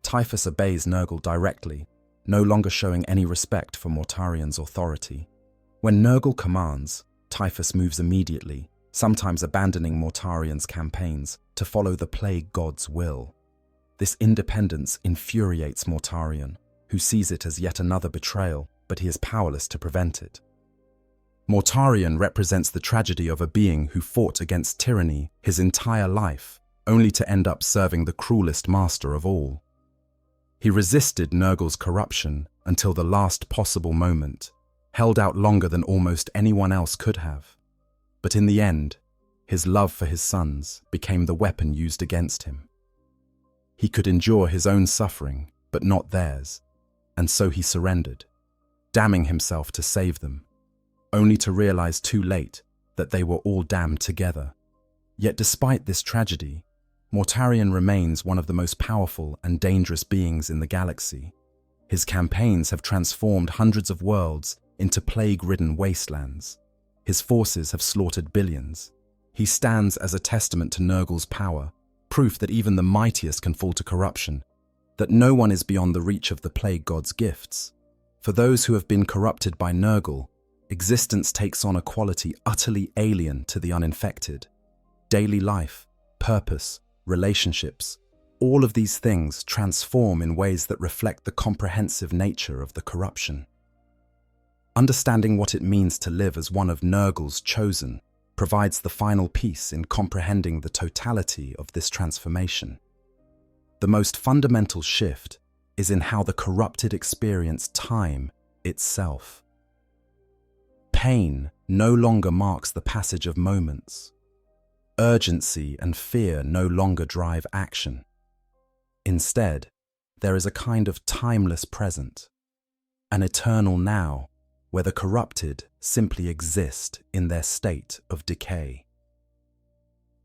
Typhus obeys Nurgle directly, no longer showing any respect for Mortarion's authority. When Nurgle commands, Typhus moves immediately, sometimes abandoning Mortarion's campaigns to follow the plague god's will. This independence infuriates Mortarion, who sees it as yet another betrayal, but he is powerless to prevent it. Mortarion represents the tragedy of a being who fought against tyranny his entire life, only to end up serving the cruelest master of all. He resisted Nurgle's corruption until the last possible moment, held out longer than almost anyone else could have. But in the end, his love for his sons became the weapon used against him. He could endure his own suffering, but not theirs, and so he surrendered, damning himself to save them, only to realize too late that they were all damned together. Yet despite this tragedy, Mortarion remains one of the most powerful and dangerous beings in the galaxy. His campaigns have transformed hundreds of worlds into plague-ridden wastelands. His forces have slaughtered billions. He stands as a testament to Nurgle's power, proof that even the mightiest can fall to corruption, that no one is beyond the reach of the plague god's gifts. For those who have been corrupted by Nurgle, existence takes on a quality utterly alien to the uninfected. Daily life, purpose, relationships, all of these things transform in ways that reflect the comprehensive nature of the corruption. Understanding what it means to live as one of Nurgle's chosen provides the final piece in comprehending the totality of this transformation. The most fundamental shift is in how the corrupted experience time itself. Pain no longer marks the passage of moments. Urgency and fear no longer drive action. Instead, there is a kind of timeless present, an eternal now, where the corrupted simply exist in their state of decay.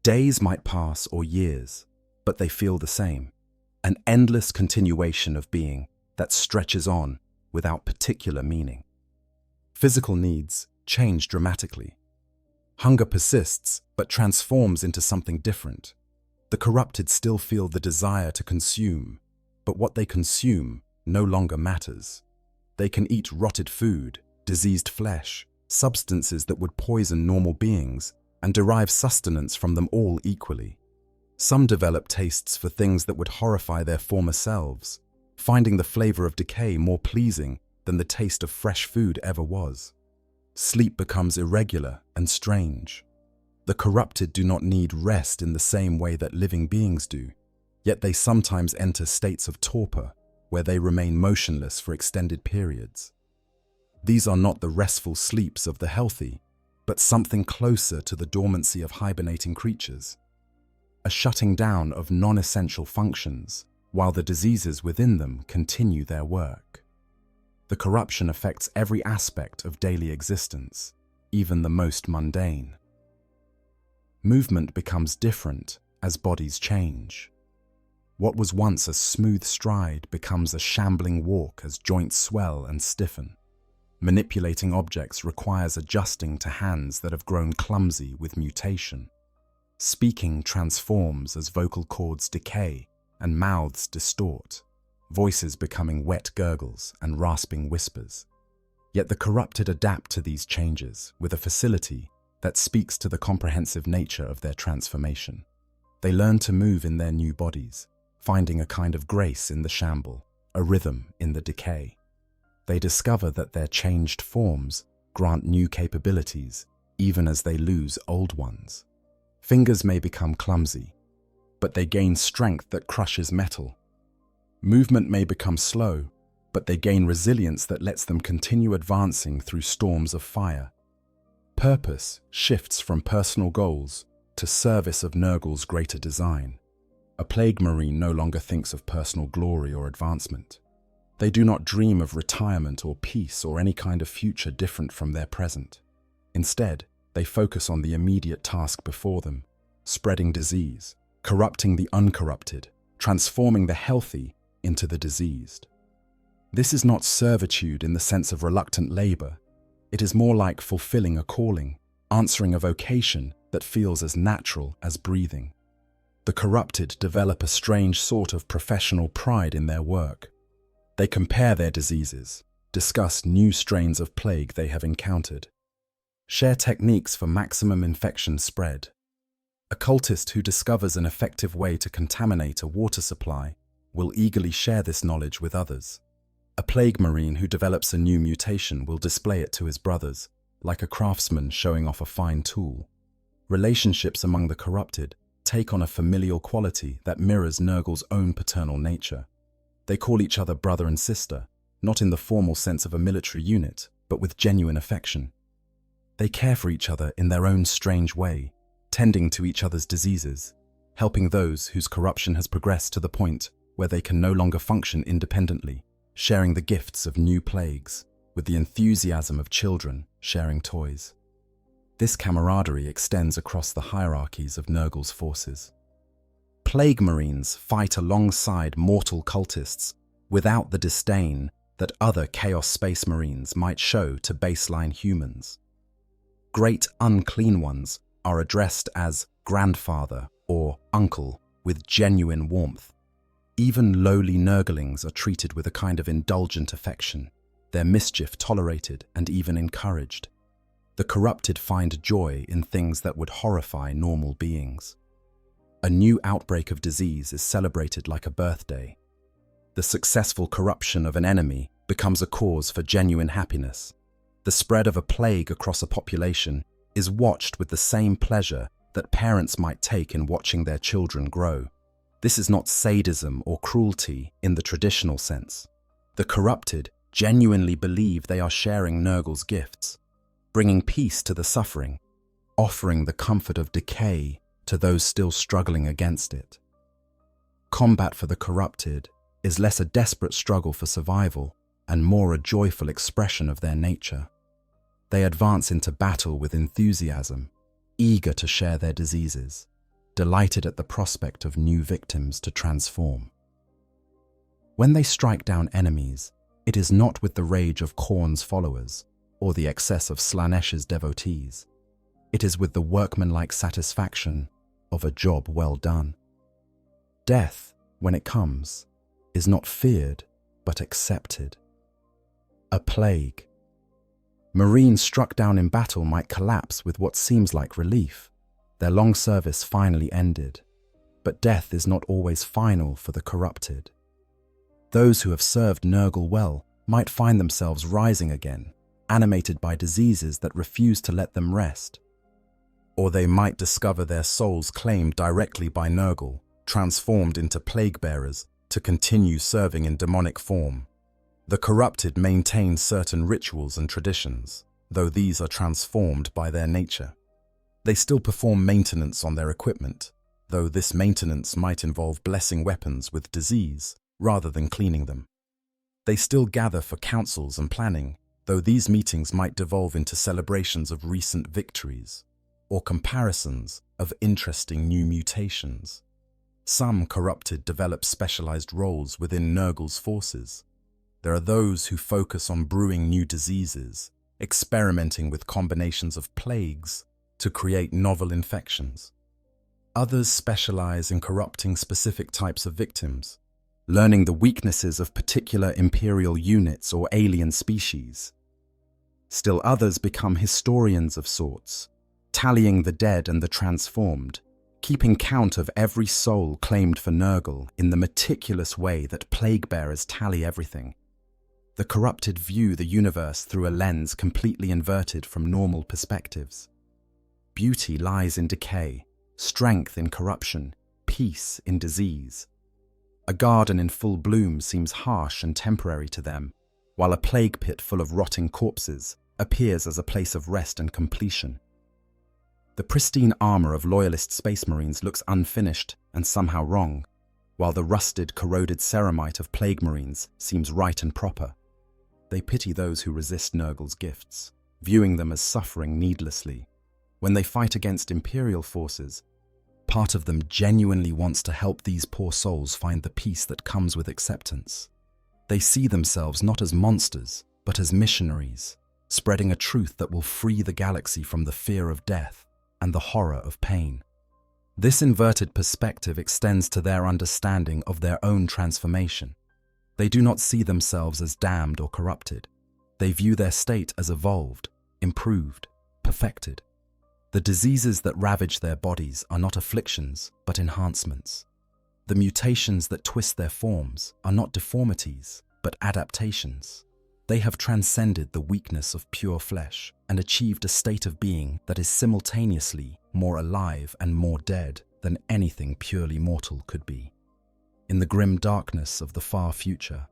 Days might pass or years, but they feel the same, an endless continuation of being that stretches on without particular meaning. Physical needs change dramatically. Hunger persists, but transforms into something different. The corrupted still feel the desire to consume, but what they consume no longer matters. They can eat rotted food, diseased flesh, substances that would poison normal beings, and derive sustenance from them all equally. Some develop tastes for things that would horrify their former selves, finding the flavor of decay more pleasing than the taste of fresh food ever was. Sleep becomes irregular and strange. The corrupted do not need rest in the same way that living beings do, yet they sometimes enter states of torpor where they remain motionless for extended periods. These are not the restful sleeps of the healthy, but something closer to the dormancy of hibernating creatures, a shutting down of non-essential functions while the diseases within them continue their work. The corruption affects every aspect of daily existence, even the most mundane. Movement becomes different as bodies change. What was once a smooth stride becomes a shambling walk as joints swell and stiffen. Manipulating objects requires adjusting to hands that have grown clumsy with mutation. Speaking transforms as vocal cords decay and mouths distort, voices becoming wet gurgles and rasping whispers. Yet the corrupted adapt to these changes with a facility that speaks to the comprehensive nature of their transformation. They learn to move in their new bodies, finding a kind of grace in the shamble, a rhythm in the decay. They discover that their changed forms grant new capabilities, even as they lose old ones. Fingers may become clumsy, but they gain strength that crushes metal. Movement may become slow, but they gain resilience that lets them continue advancing through storms of fire. Purpose shifts from personal goals to service of Nurgle's greater design. A plague marine no longer thinks of personal glory or advancement. They do not dream of retirement or peace or any kind of future different from their present. Instead, they focus on the immediate task before them, spreading disease, corrupting the uncorrupted, transforming the healthy into the diseased. This is not servitude in the sense of reluctant labor. It is more like fulfilling a calling, answering a vocation that feels as natural as breathing. The corrupted develop a strange sort of professional pride in their work. They compare their diseases, discuss new strains of plague they have encountered, share techniques for maximum infection spread. A cultist who discovers an effective way to contaminate a water supply will eagerly share this knowledge with others. A plague marine who develops a new mutation will display it to his brothers, like a craftsman showing off a fine tool. Relationships among the corrupted take on a familial quality that mirrors Nurgle's own paternal nature. They call each other brother and sister, not in the formal sense of a military unit, but with genuine affection. They care for each other in their own strange way, tending to each other's diseases, helping those whose corruption has progressed to the point where they can no longer function independently, sharing the gifts of new plagues, with the enthusiasm of children sharing toys. This camaraderie extends across the hierarchies of Nurgle's forces. Plague Marines fight alongside mortal cultists without the disdain that other Chaos Space Marines might show to baseline humans. Great Unclean Ones are addressed as grandfather or uncle with genuine warmth. Even lowly Nurglings are treated with a kind of indulgent affection, their mischief tolerated and even encouraged. The corrupted find joy in things that would horrify normal beings. A new outbreak of disease is celebrated like a birthday. The successful corruption of an enemy becomes a cause for genuine happiness. The spread of a plague across a population is watched with the same pleasure that parents might take in watching their children grow. This is not sadism or cruelty in the traditional sense. The corrupted genuinely believe they are sharing Nurgle's gifts, bringing peace to the suffering, offering the comfort of decay to those still struggling against it. Combat for the corrupted is less a desperate struggle for survival and more a joyful expression of their nature. They advance into battle with enthusiasm, eager to share their diseases, delighted at the prospect of new victims to transform. When they strike down enemies, it is not with the rage of Khorne's followers or the excess of Slanesh's devotees. It is with the workmanlike satisfaction of a job well done. Death, when it comes, is not feared but accepted. A plague. Marines struck down in battle might collapse with what seems like relief. Their long service finally ended. But death is not always final for the corrupted. Those who have served Nurgle well might find themselves rising again, animated by diseases that refuse to let them rest. Or they might discover their souls claimed directly by Nurgle, transformed into plague bearers to continue serving in demonic form. The corrupted maintain certain rituals and traditions, though these are transformed by their nature. They still perform maintenance on their equipment, though this maintenance might involve blessing weapons with disease rather than cleaning them. They still gather for councils and planning, though these meetings might devolve into celebrations of recent victories or comparisons of interesting new mutations. Some corrupted develop specialized roles within Nurgle's forces. There are those who focus on brewing new diseases, experimenting with combinations of plagues to create novel infections. Others specialize in corrupting specific types of victims, learning the weaknesses of particular Imperial units or alien species. Still others become historians of sorts, tallying the dead and the transformed, keeping count of every soul claimed for Nurgle in the meticulous way that plague bearers tally everything. The corrupted view the universe through a lens completely inverted from normal perspectives. Beauty lies in decay, strength in corruption, peace in disease. A garden in full bloom seems harsh and temporary to them, while a plague pit full of rotting corpses appears as a place of rest and completion. The pristine armor of loyalist space marines looks unfinished and somehow wrong, while the rusted, corroded ceramite of plague marines seems right and proper. They pity those who resist Nurgle's gifts, viewing them as suffering needlessly. When they fight against Imperial forces, part of them genuinely wants to help these poor souls find the peace that comes with acceptance. They see themselves not as monsters, but as missionaries, spreading a truth that will free the galaxy from the fear of death and the horror of pain. This inverted perspective extends to their understanding of their own transformation. They do not see themselves as damned or corrupted. They view their state as evolved, improved, perfected. The diseases that ravage their bodies are not afflictions, but enhancements. The mutations that twist their forms are not deformities, but adaptations. They have transcended the weakness of pure flesh and achieved a state of being that is simultaneously more alive and more dead than anything purely mortal could be. In the grim darkness of the far future,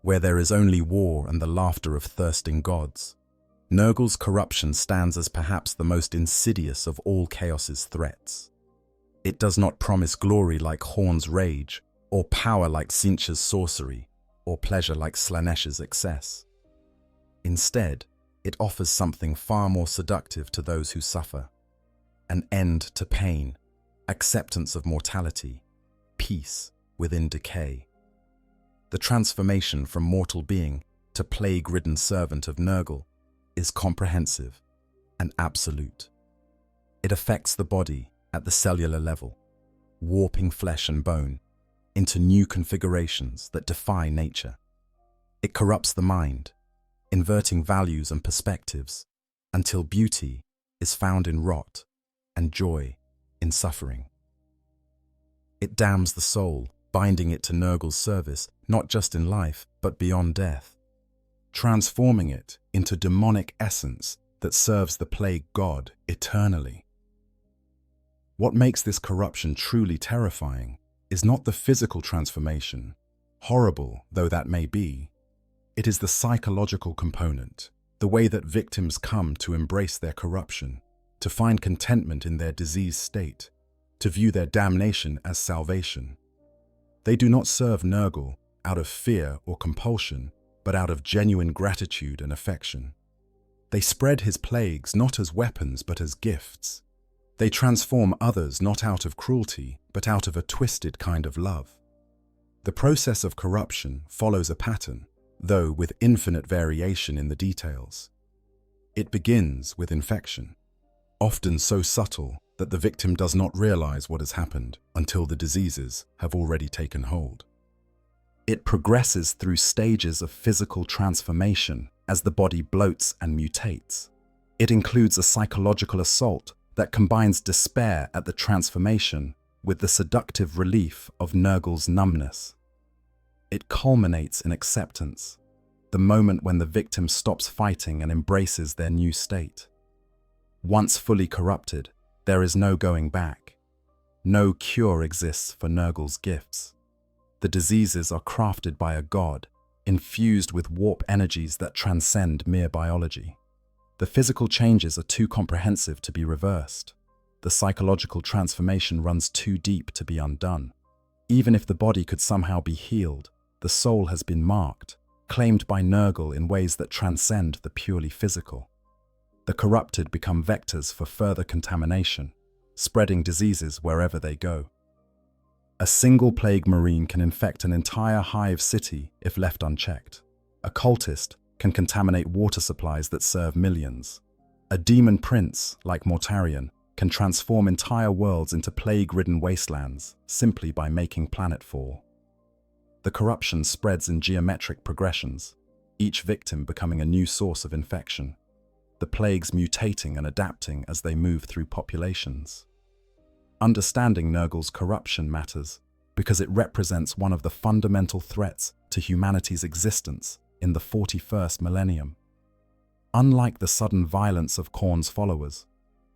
where there is only war and the laughter of thirsting gods, Nurgle's corruption stands as perhaps the most insidious of all chaos's threats. It does not promise glory like Horn's rage, or power like Tzeentch's sorcery, or pleasure like Slaaneish's excess. Instead, it offers something far more seductive to those who suffer: an end to pain, acceptance of mortality, peace within decay. The transformation from mortal being to plague-ridden servant of Nurgle is comprehensive and absolute. It affects the body at the cellular level, warping flesh and bone into new configurations that defy nature. It corrupts the mind, inverting values and perspectives until beauty is found in rot and joy in suffering. It damns the soul, binding it to Nurgle's service, not just in life, but beyond death, transforming it into demonic essence that serves the plague god eternally. What makes this corruption truly terrifying is not the physical transformation, horrible though that may be. It is the psychological component, the way that victims come to embrace their corruption, to find contentment in their diseased state, to view their damnation as salvation. They do not serve Nurgle out of fear or compulsion, but out of genuine gratitude and affection. They spread his plagues not as weapons but as gifts. They transform others not out of cruelty, but out of a twisted kind of love. The process of corruption follows a pattern, though with infinite variation in the details. It begins with infection, often so subtle that the victim does not realize what has happened until the diseases have already taken hold. It progresses through stages of physical transformation as the body bloats and mutates. It includes a psychological assault that combines despair at the transformation with the seductive relief of Nurgle's numbness. It culminates in acceptance, the moment when the victim stops fighting and embraces their new state. Once fully corrupted, there is no going back. No cure exists for Nurgle's gifts. The diseases are crafted by a god, infused with warp energies that transcend mere biology. The physical changes are too comprehensive to be reversed. The psychological transformation runs too deep to be undone. Even if the body could somehow be healed, the soul has been marked, claimed by Nurgle in ways that transcend the purely physical. The corrupted become vectors for further contamination, spreading diseases wherever they go. A single plague marine can infect an entire hive city if left unchecked. A cultist can contaminate water supplies that serve millions. A demon prince, like Mortarion, can transform entire worlds into plague-ridden wastelands simply by making planetfall. The corruption spreads in geometric progressions, each victim becoming a new source of infection, the plagues mutating and adapting as they move through populations. Understanding Nurgle's corruption matters because it represents one of the fundamental threats to humanity's existence in the 41st millennium. Unlike the sudden violence of Khorne's followers,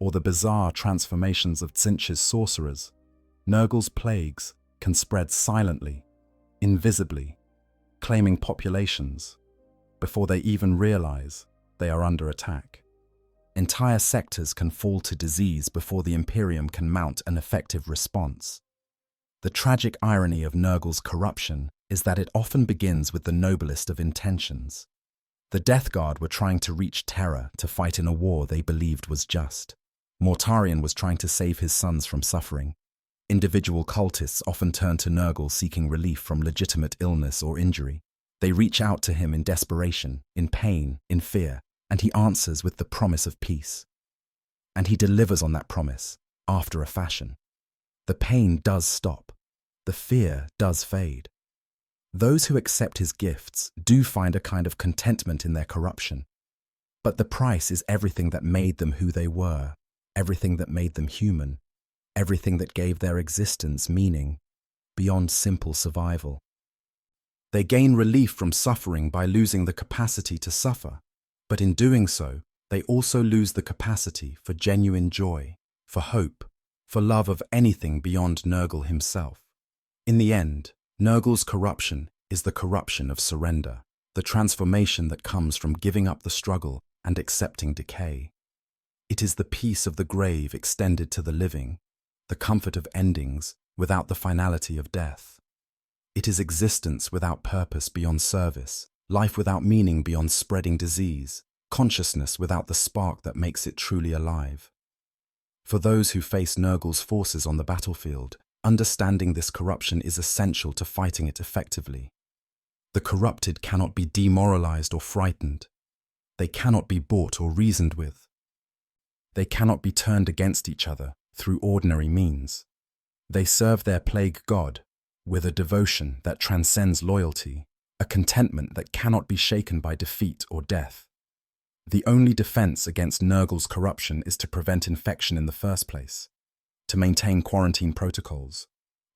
or the bizarre transformations of Tzeentch's sorcerers, Nurgle's plagues can spread silently, invisibly, claiming populations before they even realize they are under attack. Entire sectors can fall to disease before the Imperium can mount an effective response. The tragic irony of Nurgle's corruption is that it often begins with the noblest of intentions. The Death Guard were trying to reach Terra to fight in a war they believed was just. Mortarion was trying to save his sons from suffering, Individual cultists often turn to Nurgle seeking relief from legitimate illness or injury. They reach out to him in desperation, in pain, in fear, and he answers with the promise of peace. And he delivers on that promise, after a fashion. The pain does stop. The fear does fade. Those who accept his gifts do find a kind of contentment in their corruption. But the price is everything that made them who they were, everything that made them human, everything that gave their existence meaning, beyond simple survival. They gain relief from suffering by losing the capacity to suffer, but in doing so, they also lose the capacity for genuine joy, for hope, for love of anything beyond Nurgle himself. In the end, Nurgle's corruption is the corruption of surrender, the transformation that comes from giving up the struggle and accepting decay. It is the peace of the grave extended to the living, the comfort of endings without the finality of death. It is existence without purpose beyond service, life without meaning beyond spreading disease, consciousness without the spark that makes it truly alive. For those who face Nurgle's forces on the battlefield, understanding this corruption is essential to fighting it effectively. The corrupted cannot be demoralized or frightened. They cannot be bought or reasoned with. They cannot be turned against each other through ordinary means. They serve their plague god with a devotion that transcends loyalty, a contentment that cannot be shaken by defeat or death. The only defense against Nurgle's corruption is to prevent infection in the first place, to maintain quarantine protocols,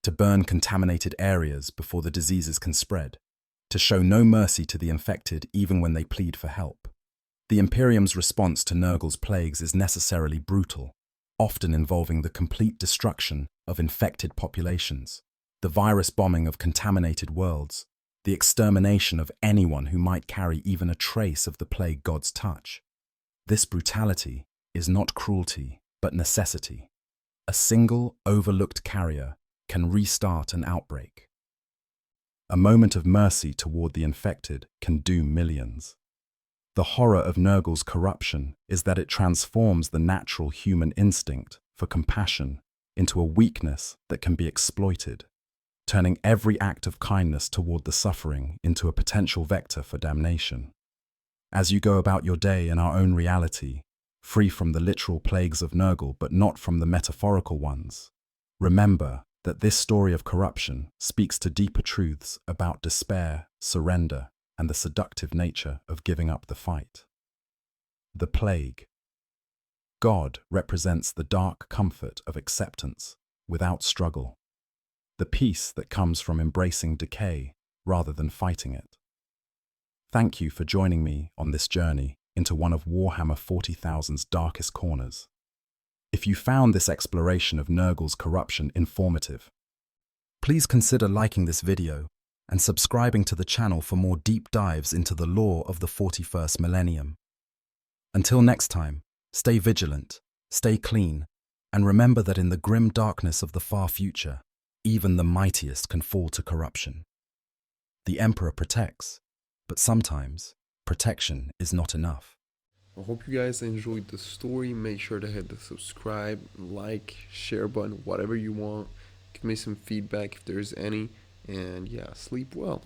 to burn contaminated areas before the diseases can spread, to show no mercy to the infected even when they plead for help. The Imperium's response to Nurgle's plagues is necessarily brutal, often involving the complete destruction of infected populations, the virus bombing of contaminated worlds, the extermination of anyone who might carry even a trace of the plague god's touch. This brutality is not cruelty, but necessity. A single, overlooked carrier can restart an outbreak. A moment of mercy toward the infected can do millions. The horror of Nurgle's corruption is that it transforms the natural human instinct for compassion into a weakness that can be exploited, turning every act of kindness toward the suffering into a potential vector for damnation. As you go about your day in our own reality, free from the literal plagues of Nurgle but not from the metaphorical ones, remember that this story of corruption speaks to deeper truths about despair, surrender, and the seductive nature of giving up the fight. The plague. God represents the dark comfort of acceptance without struggle, the peace that comes from embracing decay rather than fighting it. Thank you for joining me on this journey into one of Warhammer 40,000's darkest corners. If you found this exploration of Nurgle's corruption informative, please consider liking this video and subscribing to the channel for more deep dives into the lore of the 41st millennium. Until next time, stay vigilant, stay clean, and remember that in the grim darkness of the far future, even the mightiest can fall to corruption. The Emperor protects, but sometimes protection is not enough. I hope you guys enjoyed the story. Make sure to hit the subscribe, like, share button, whatever you want. Give me some feedback if there's any. And yeah, sleep well.